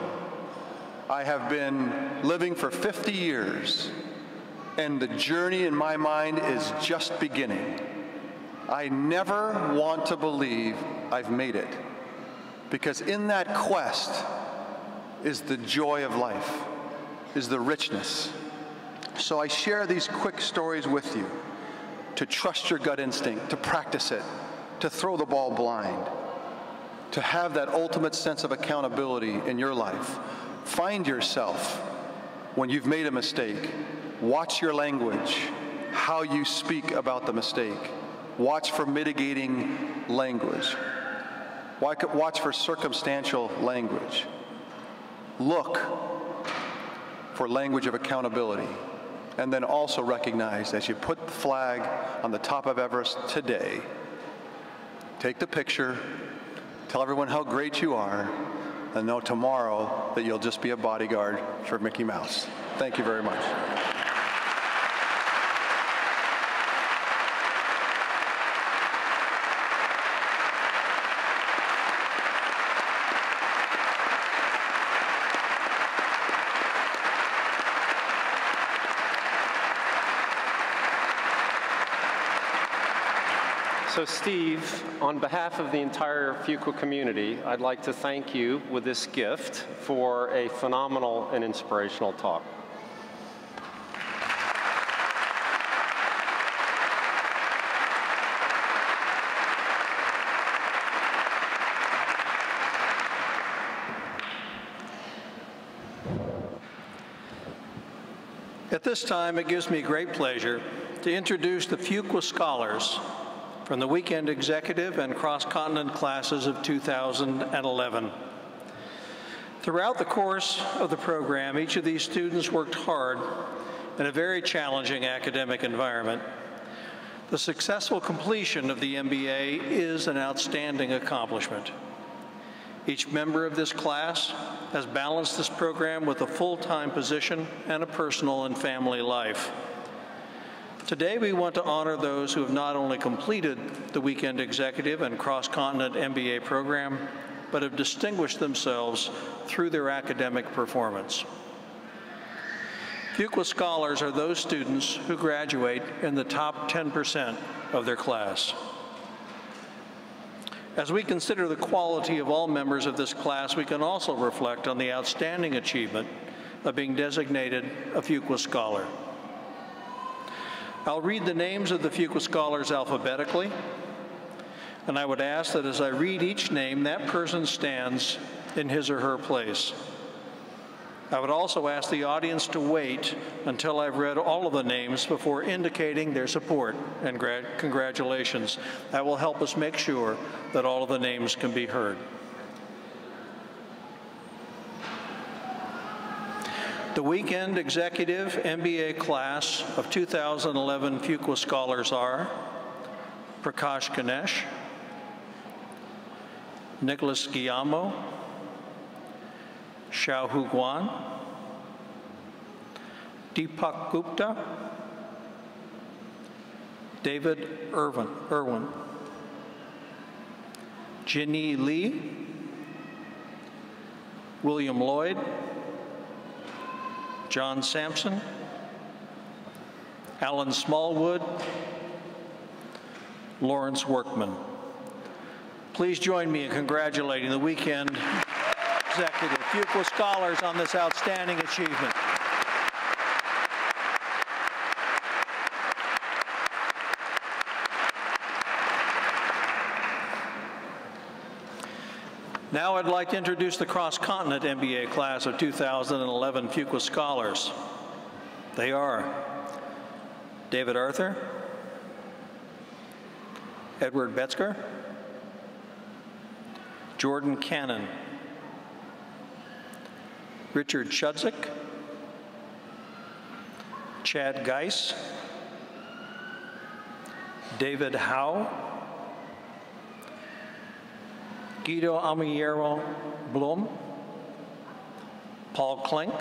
I have been living for 50 years, and the journey in my mind is just beginning. I never want to believe I've made it, because in that quest is the joy of life, is the richness. So I share these quick stories with you to trust your gut instinct, to practice it, to throw the ball blind, to have that ultimate sense of accountability in your life. Find yourself when you've made a mistake. Watch your language, how you speak about the mistake. Watch for mitigating language. Watch for circumstantial language. Look for language of accountability. And then also recognize, as you put the flag on the top of Everest today, take the picture, tell everyone how great you are, and know tomorrow that you'll just be a bodyguard for Mickey Mouse. Thank you very much. So Steve, on behalf of the entire Fuqua community, I'd like to thank you with this gift for a phenomenal and inspirational talk. At this time, it gives me great pleasure to introduce the Fuqua Scholars from the Weekend Executive and Cross-Continent classes of 2011. Throughout the course of the program, each of these students worked hard in a very challenging academic environment. The successful completion of the MBA is an outstanding accomplishment. Each member of this class has balanced this program with a full-time position and a personal and family life. Today, we want to honor those who have not only completed the Weekend Executive and Cross-Continent MBA program, but have distinguished themselves through their academic performance. Fuqua Scholars are those students who graduate in the top 10% of their class. As we consider the quality of all members of this class, we can also reflect on the outstanding achievement of being designated a Fuqua Scholar. I'll read the names of the Fuqua Scholars alphabetically, and I would ask that as I read each name, that person stands in his or her place. I would also ask the audience to wait until I've read all of the names before indicating their support and congratulations. That will help us make sure that all of the names can be heard. The Weekend Executive MBA class of 2011 Fuqua Scholars are Prakash Ganesh, Nicholas Guillermo, Xiaohu Guan, Deepak Gupta, David Irwin, Ginny Lee, William Lloyd, John Sampson, Alan Smallwood, Lawrence Workman. Please join me in congratulating the Weekend Executive Fuqua Scholars on this outstanding achievement. Now I'd like to introduce the Cross-Continent MBA class of 2011 Fuqua Scholars. They are David Arthur, Edward Betzger, Jordan Cannon, Richard Chudzik, Chad Geis, David Howe, Guido Amiero Blum, Paul Klink,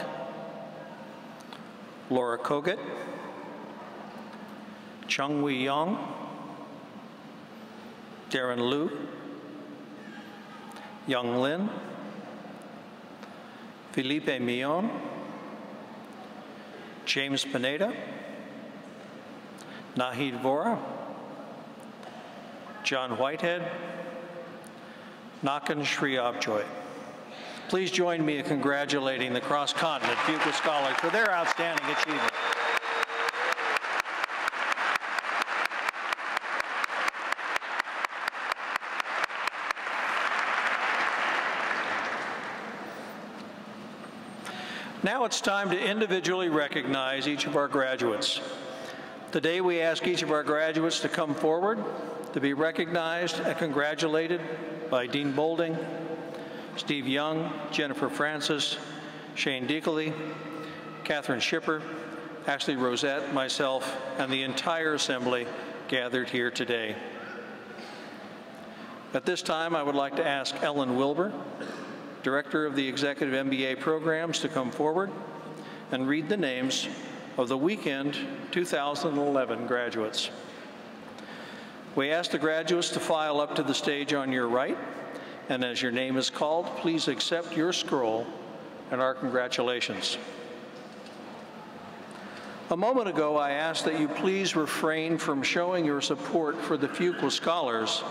Laura Kogut, Chung Wee Yong, Darren Liu, Young Lin, Felipe Millon, James Pineda, Nahid Vora, John Whitehead, Nakan Shriyabjoy. Please join me in congratulating the cross-continent Fuqua Scholars for their outstanding achievement. Now it's time to individually recognize each of our graduates. Today we ask each of our graduates to come forward to be recognized and congratulated by Dean Boulding, Steve Young, Jennifer Francis, Shane Deakley, Catherine Schipper, Ashley Rosette, myself, and the entire assembly gathered here today. At this time, I would like to ask Ellen Wilbur, Director of the Executive MBA programs, to come forward and read the names of the Weekend 2011 graduates. We ask the graduates to file up to the stage on your right, and as your name is called, please accept your scroll and our congratulations. A moment ago, I asked that you please refrain from showing your support for the Fuqua Scholars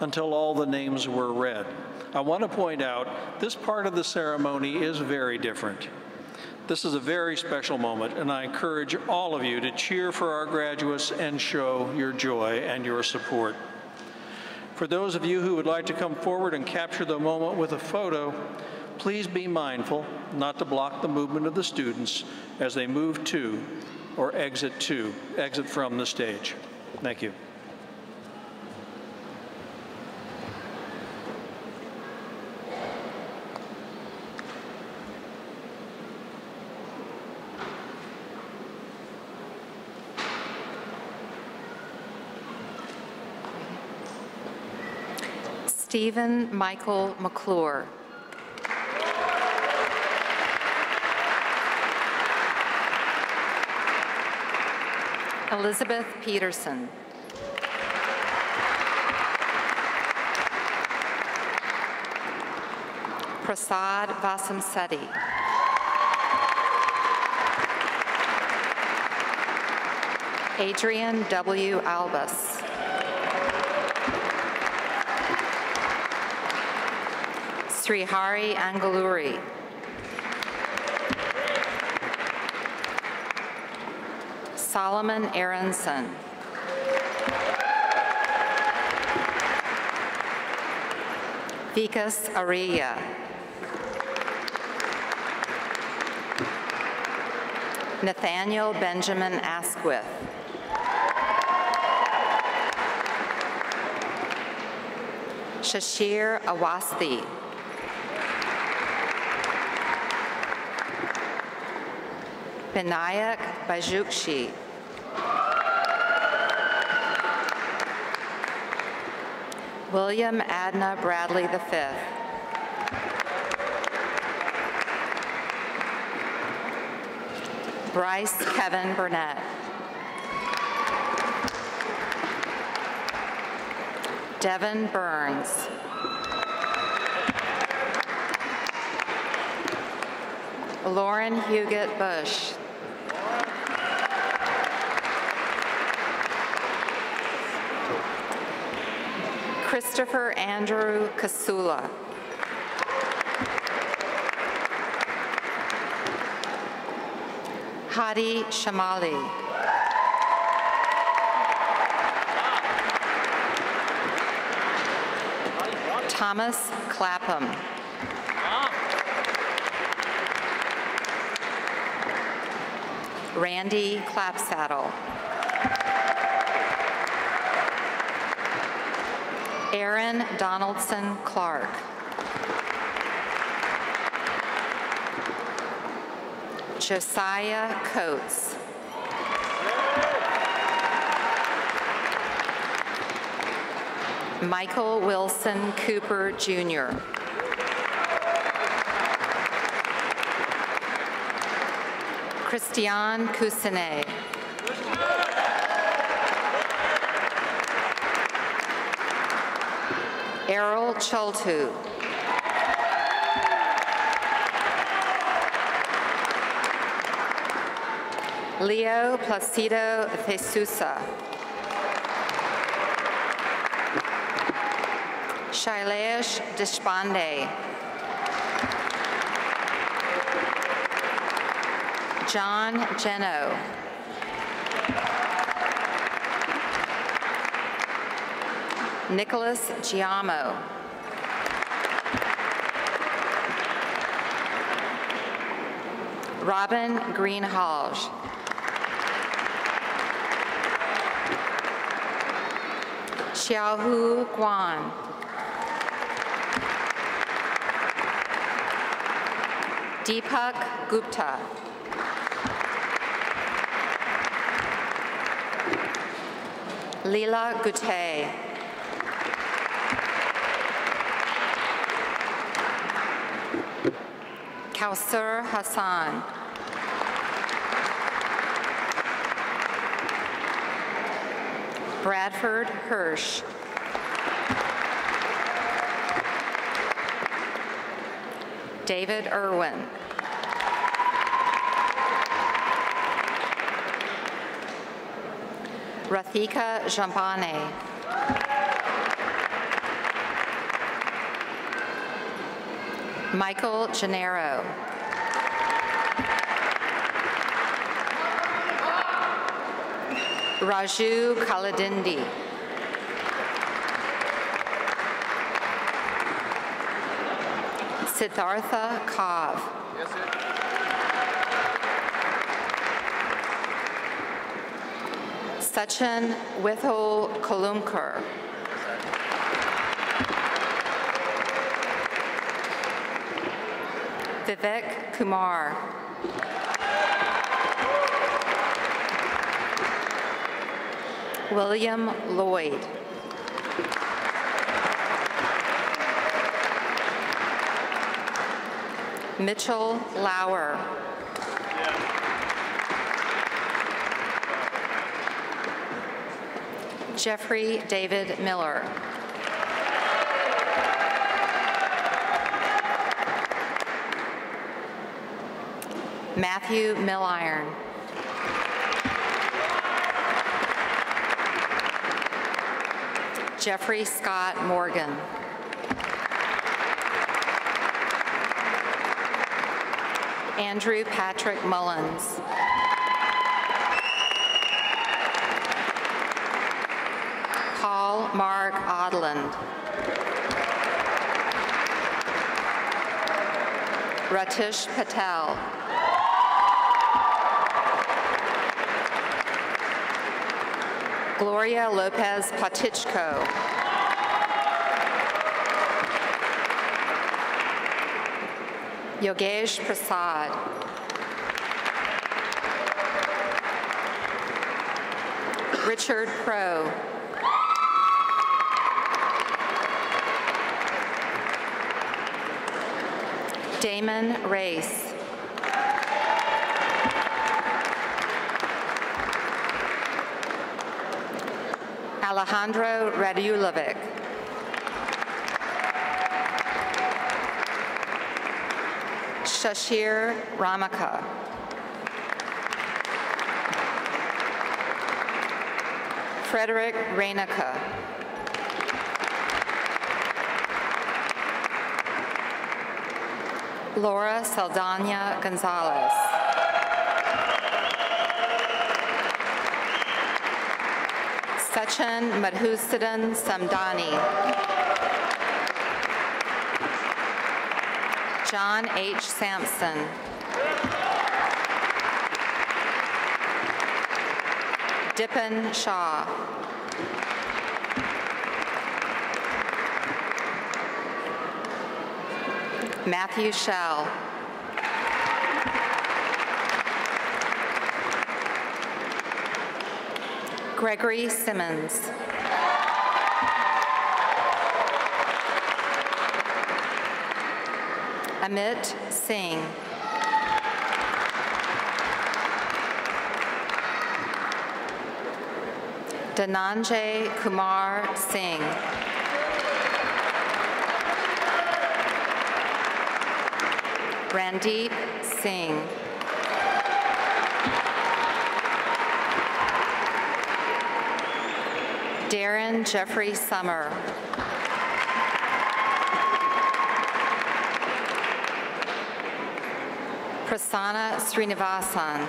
until all the names were read. I want to point out, this part of the ceremony is very different. This is a very special moment, and I encourage all of you to cheer for our graduates and show your joy and your support. For those of you who would like to come forward and capture the moment with a photo, please be mindful not to block the movement of the students as they move to or exit from the stage. Thank you. Stephen Michael McClure. Elizabeth Peterson. Prasad Vasamsetti. Adrian W. Albus. Srihari Angaluri. Solomon Aronson. Vikas Ariya. Nathaniel Benjamin Asquith. Shashir Awasthi. Binayak Bajukshi. William Adna Bradley V. Bryce Kevin Burnett. Devin Burns. Lauren Huguet Bush. Christopher Andrew Kasula. Hadi Shamali. Thomas Clapham. Randy Clapsaddle. Aaron Donaldson Clark. Josiah Coates. Michael Wilson Cooper, Jr. Christian Cousinet. Errol Choltu. Leo Placido Thesusa. Shailesh Deshpande. John Geno. Nicholas Giamo. Robin Greenhalgh. Xiaohu Guan. Deepak Gupta. Leela Gutay. Kausar Hassan. Bradford Hirsch. David Irwin. Rathika Jambane. Michael Gennaro. Raju Kaladindi. Siddhartha Kav. Sachin Withal Kolumkar. Vivek Kumar. William Lloyd. Mitchell Lauer. Jeffrey David Miller. Matthew Milliron. Jeffrey Scott Morgan. Andrew Patrick Mullins. Paul Mark Odland. Ratish Patel. Gloria Lopez Patichko. Yogesh Prasad. Richard Pro. Damon Race. Alejandro Radulovic. Shashir Ramaka. Frederick Reinaka. Laura Saldana Gonzalez. Sachin Madhusudan Samdani. John H. Sampson. Dipan Shah. Matthew Shell. Gregory Simmons. Amit Singh. Dhananjay Kumar Singh. Randeep Singh. Darren Jeffrey Summer. Prasanna Srinivasan.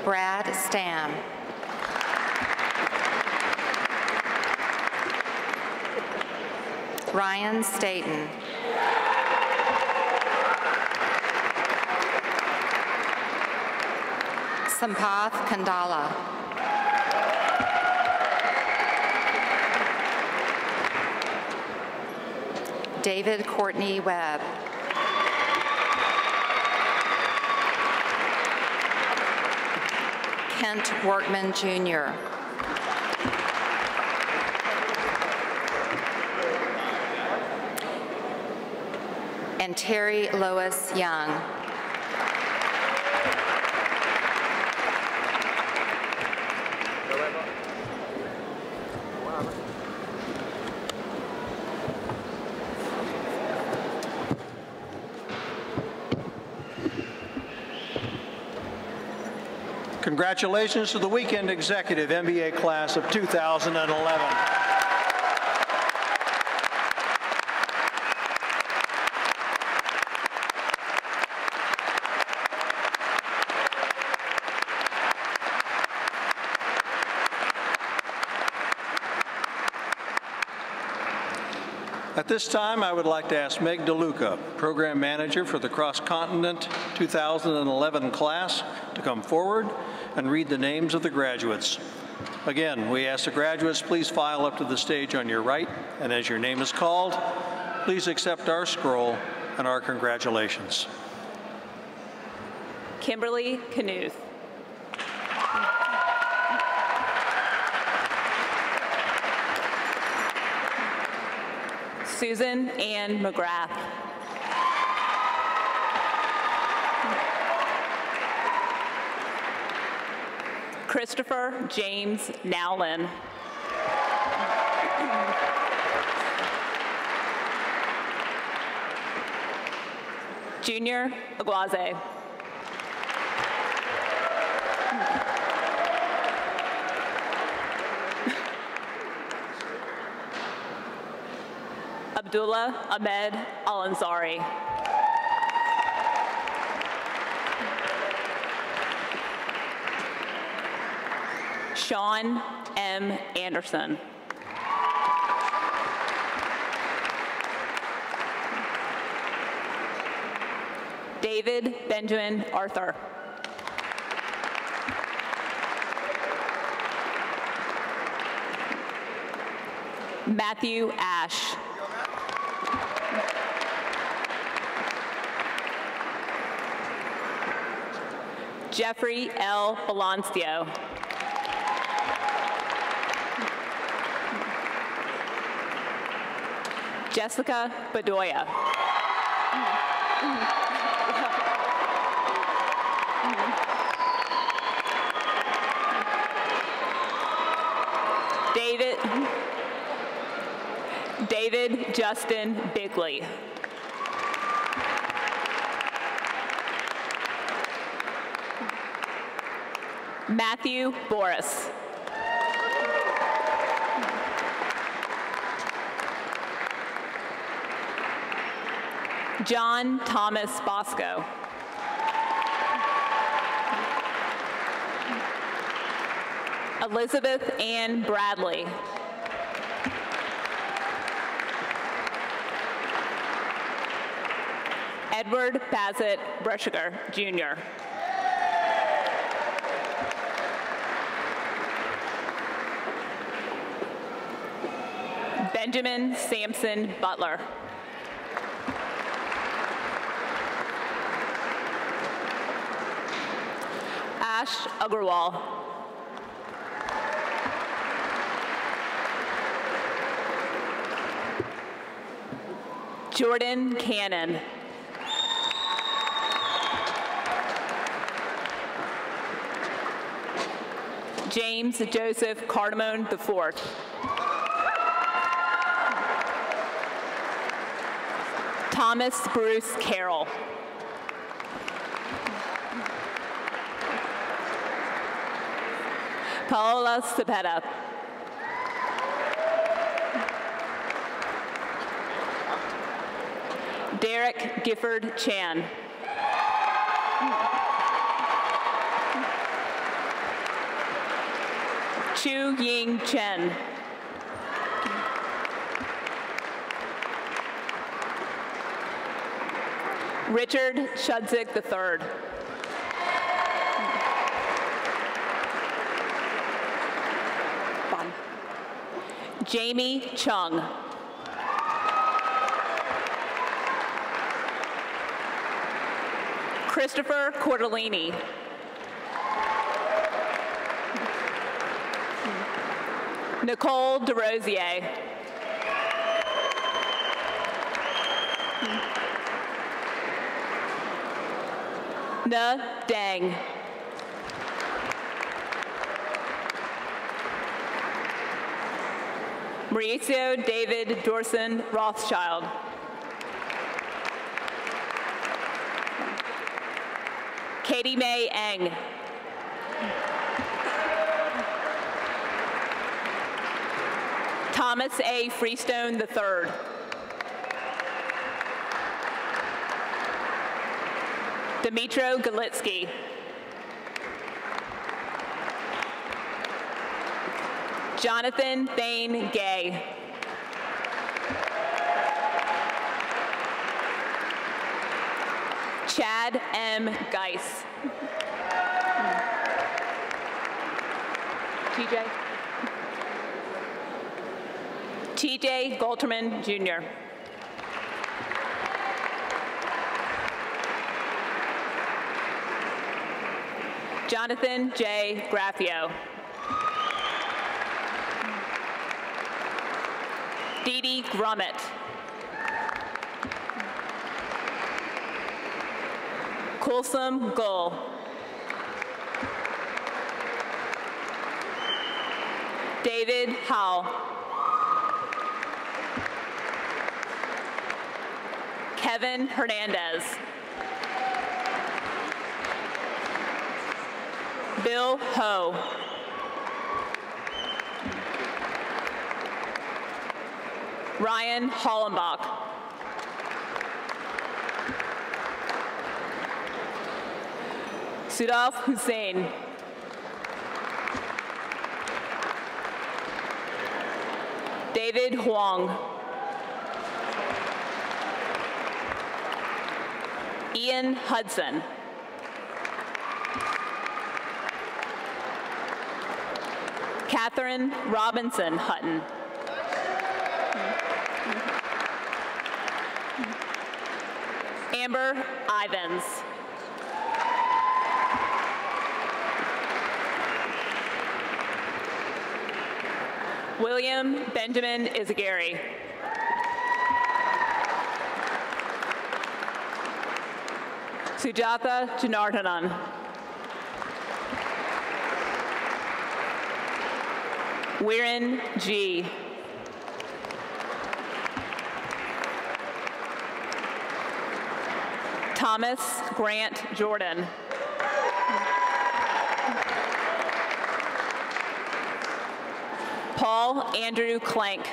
Brad Stam. Ryan Staten. Sampath Kandala. David Courtney Webb. Kent Workman Jr. And Terry Lois Young. Congratulations to the Weekend Executive MBA class of 2011. At this time, I would like to ask Meg DeLuca, Program Manager for the Cross Continent 2011 class, to come forward and read the names of the graduates. Again, we ask the graduates please file up to the stage on your right, and as your name is called, please accept our scroll and our congratulations. Kimberly Knuth. Susan Ann McGrath. Christopher James Nowlin. Junior Aguaze. Abdullah Ahmed Al-Ansari. Sean M. Anderson. David Benjamin Arthur. Matthew Ash. Jeffrey L. Balancio. Jessica Bedoya. David Justin Bigley. Matthew Boris. John Thomas Bosco. Elizabeth Ann Bradley. Edward Bassett Brushiger, Jr. Benjamin Sampson Butler. Ash Agarwal. Jordan Cannon. James Joseph Cardamone IV. Thomas Bruce Carroll. Paola Cepeda. Derek Gifford Chan. Chu Ying Chen. Richard Shudzik III. Jamie Chung. Christopher Cordellini. Nicole DeRosier. Na Dang. Mauricio David Dorson Rothschild. Katie Mae Eng. Thomas A. Freestone III. Dimitro Galitsky. Jonathan Thane Gay. Chad M. Geis. TJ Golterman Jr. Jonathan J. Graffio. Dee Dee Grummett. Kulsum Gull. David Howell. Kevin Hernandez. Bill Ho. Ryan Hollenbach. Sudaf Hussain. David Huang. Ian Hudson. Catherine Robinson Hutton. Amber Ivans. William Benjamin Izagari. Sujatha Janardhanan. Weirin G. Thomas Grant Jordan. Paul Andrew Clank.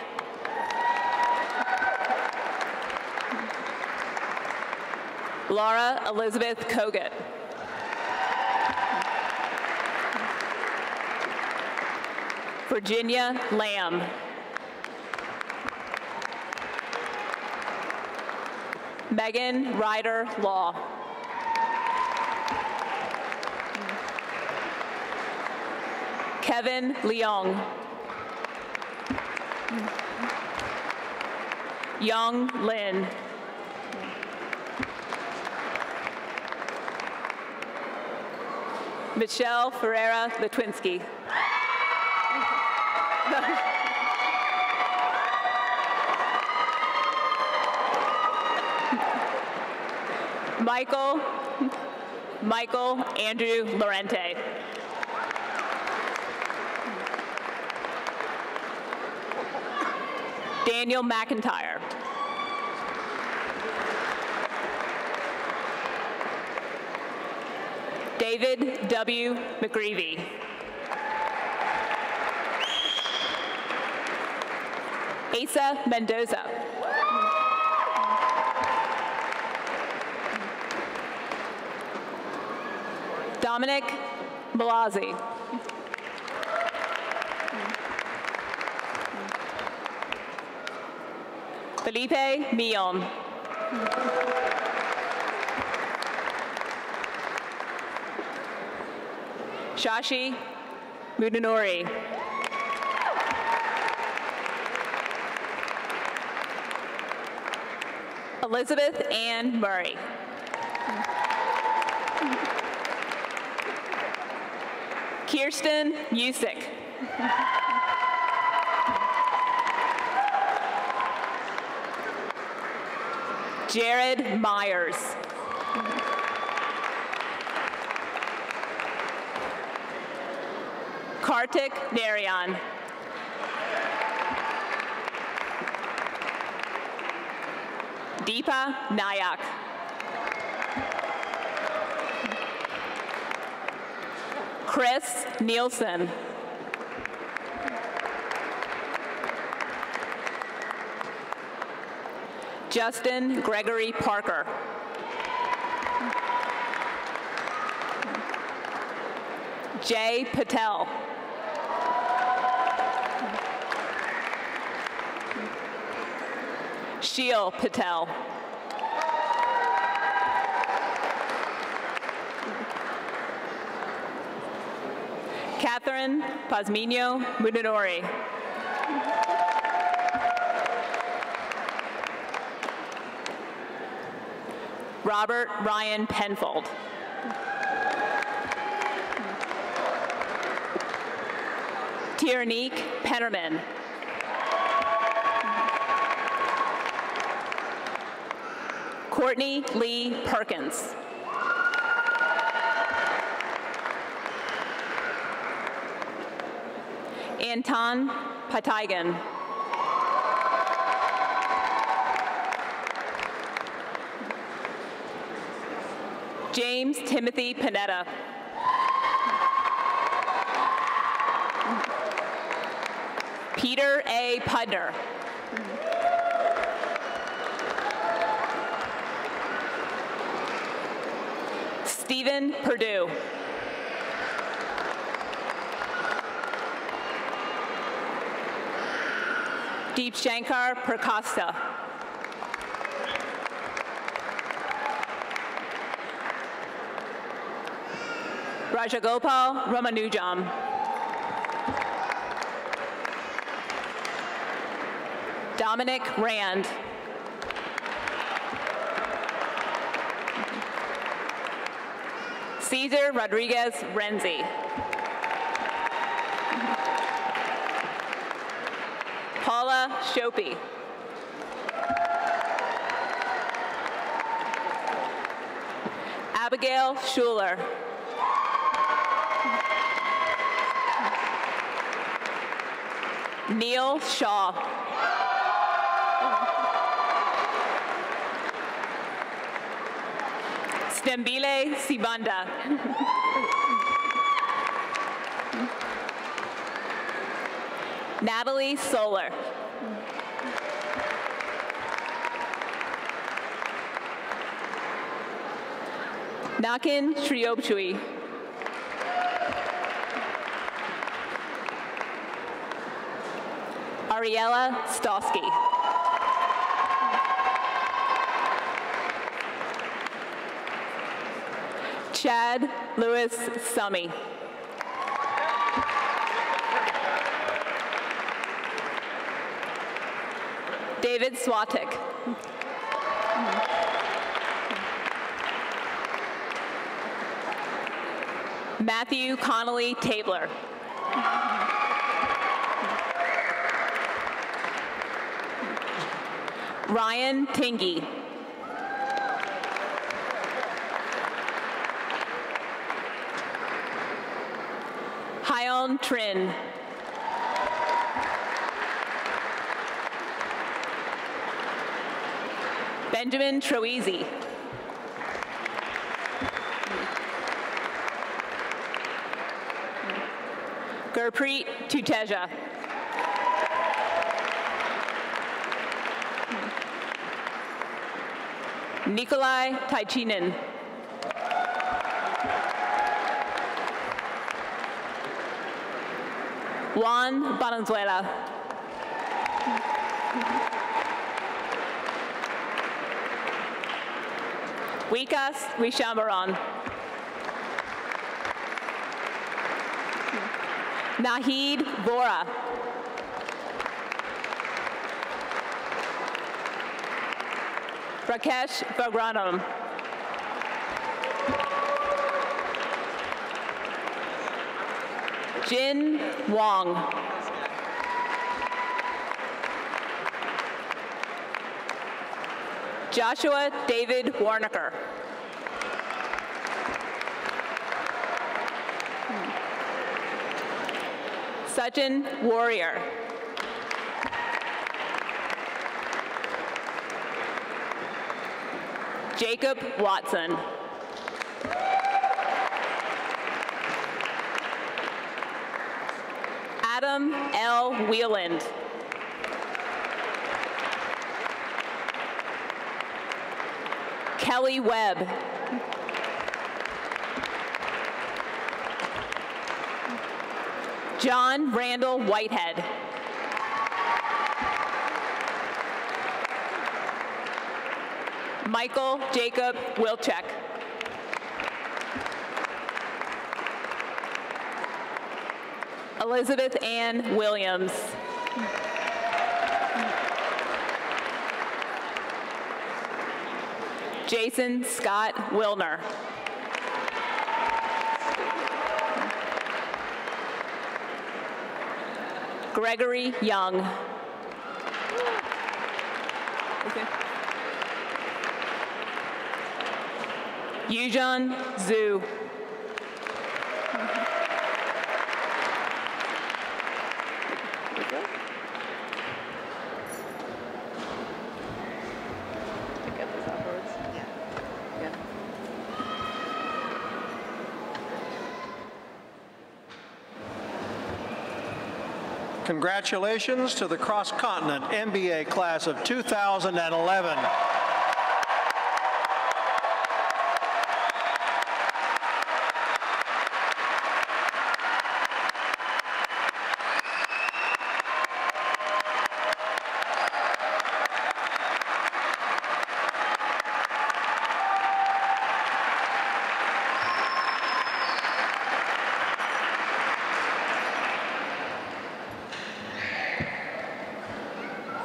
Laura Elizabeth Kogut. Virginia Lamb. Megan Ryder Law. Kevin Leong. Young Lin. Michelle Ferreira Litwinski. Michael Andrew Lorente. Daniel McIntyre. David W. McGreevy. Asa Mendoza. Dominic Malazzi. Felipe Millon. Shashi Mudanori. Elizabeth Ann Murray. Kirsten Musick. Jared Myers. Kartik Narayan. Deepa Nayak. Chris Nielsen. Justin Gregory Parker. Jay Patel. Sheil Patel. Catherine Pazmino Mudanori. Robert Ryan Penfold. Tiernique Pennerman. Courtney Lee Perkins. Anton Pataigan. James Timothy Panetta. Peter A. Pudner. Stephen Perdue. Deep Shankar Prakasta. Rajagopal Ramanujam. Dominic Rand. Cesar Rodriguez Renzi. Paula Shopi. Abigail Schuler. Neil Shaw. Stembile Sibanda. Natalie Solar. Nakin Triopchui. Ariella Stosky. Chad Lewis Summy. David Swatik. Matthew Connolly Tabler. Ryan Tingy. Hyon Trin. Benjamin Troisi. Gurpreet Tuteja. Nikolai Taichinen. Juan Valenzuela. Wikas Wishambaran. Nahid Vora. Rakesh Vagranam. Jin Wong. Joshua David Warnaker. Sachin Warrior. Jacob Watson. Adam L. Wieland. Kelly Webb. John Randall Whitehead. Michael Jacob Wilczek. Elizabeth Ann Williams. Jason Scott Wilner. Gregory Young. Okay. Yujan Zhu. Congratulations to the Cross-Continent MBA class of 2011.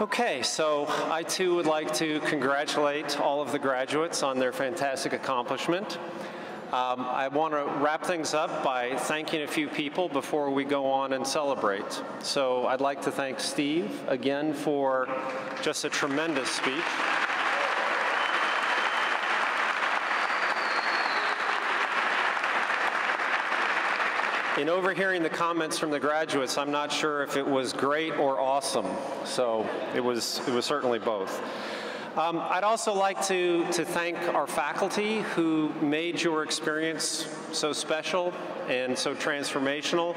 Okay, so I too would like to congratulate all of the graduates on their fantastic accomplishment. I want to wrap things up by thanking a few people before we go on and celebrate. So I'd like to thank Steve again for just a tremendous speech. In overhearing the comments from the graduates, I'm not sure if it was great or awesome. So it was certainly both. I'd also like to thank our faculty who made your experience so special and so transformational.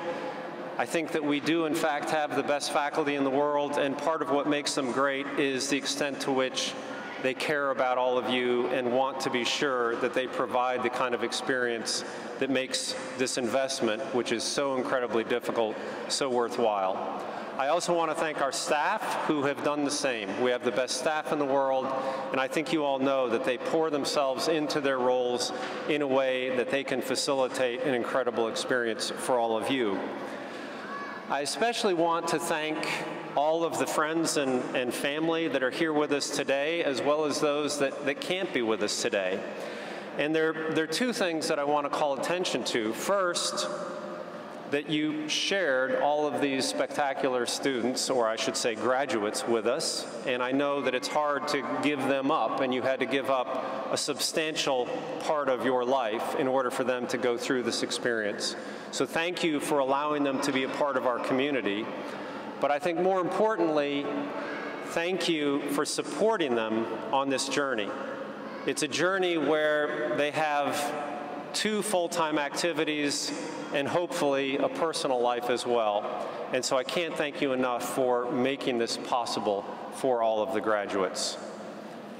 I think that we do, in fact, have the best faculty in the world, and part of what makes them great is the extent to which they care about all of you and want to be sure that they provide the kind of experience that makes this investment, which is so incredibly difficult, so worthwhile. I also want to thank our staff who have done the same. We have the best staff in the world, and I think you all know that they pour themselves into their roles in a way that they can facilitate an incredible experience for all of you. I especially want to thank all of the friends and family that are here with us today, as well as those that can't be with us today. And there are two things that I want to call attention to. First, that you shared all of these spectacular students, or I should say graduates, with us. And I know that it's hard to give them up, and you had to give up a substantial part of your life in order for them to go through this experience. So thank you for allowing them to be a part of our community. But I think more importantly, thank you for supporting them on this journey. It's a journey where they have 2 full-time activities, and hopefully a personal life as well. And so I can't thank you enough for making this possible for all of the graduates.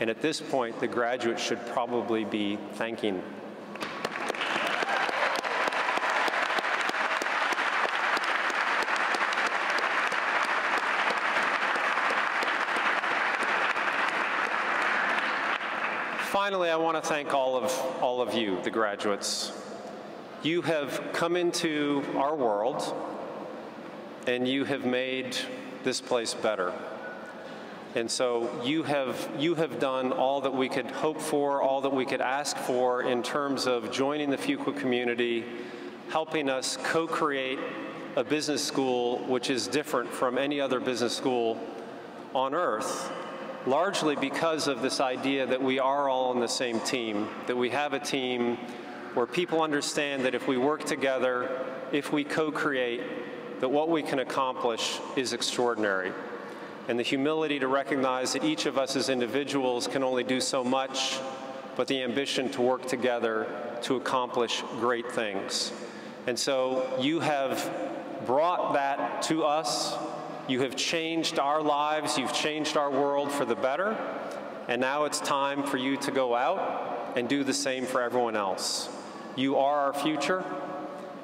And at this point, the graduates should probably be thanking. Finally, I want to thank all of you, the graduates. You have come into our world, and you have made this place better. And so you have done all that we could hope for, all that we could ask for in terms of joining the Fuqua community, helping us co-create a business school which is different from any other business school on earth, largely because of this idea that we are all on the same team, that we have a team where people understand that if we work together, if we co-create, that what we can accomplish is extraordinary. And the humility to recognize that each of us as individuals can only do so much, but the ambition to work together to accomplish great things. And so you have brought that to us. You have changed our lives. You've changed our world for the better. And now it's time for you to go out and do the same for everyone else. You are our future.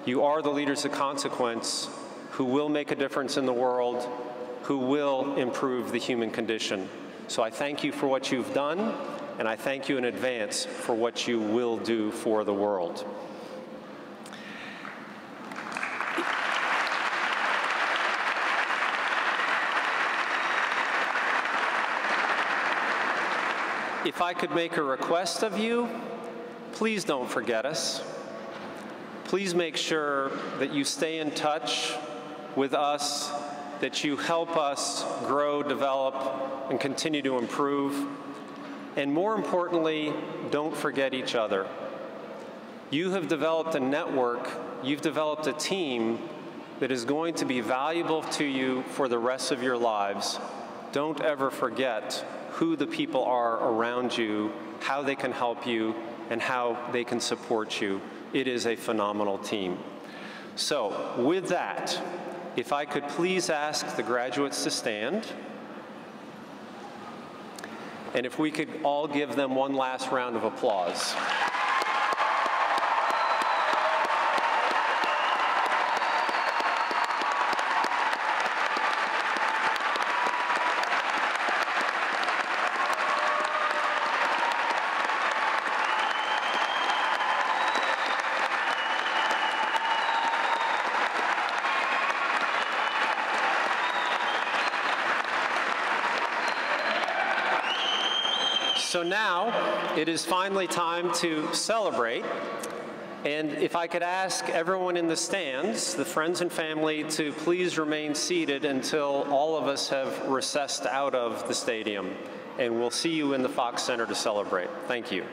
You are the leaders of consequence who will make a difference in the world, who will improve the human condition. So I thank you for what you've done, and I thank you in advance for what you will do for the world. If I could make a request of you, please don't forget us. Please make sure that you stay in touch with us, that you help us grow, develop, and continue to improve. And more importantly, don't forget each other. You have developed a network, you've developed a team that is going to be valuable to you for the rest of your lives. Don't ever forget who the people are around you, how they can help you, and how they can support you. It is a phenomenal team. So with that, if I could please ask the graduates to stand, and if we could all give them one last round of applause. So now it is finally time to celebrate. And if I could ask everyone in the stands, the friends and family, to please remain seated until all of us have recessed out of the stadium. And we'll see you in the Fox Center to celebrate. Thank you.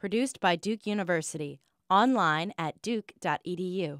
produced by Duke University, online at duke.edu.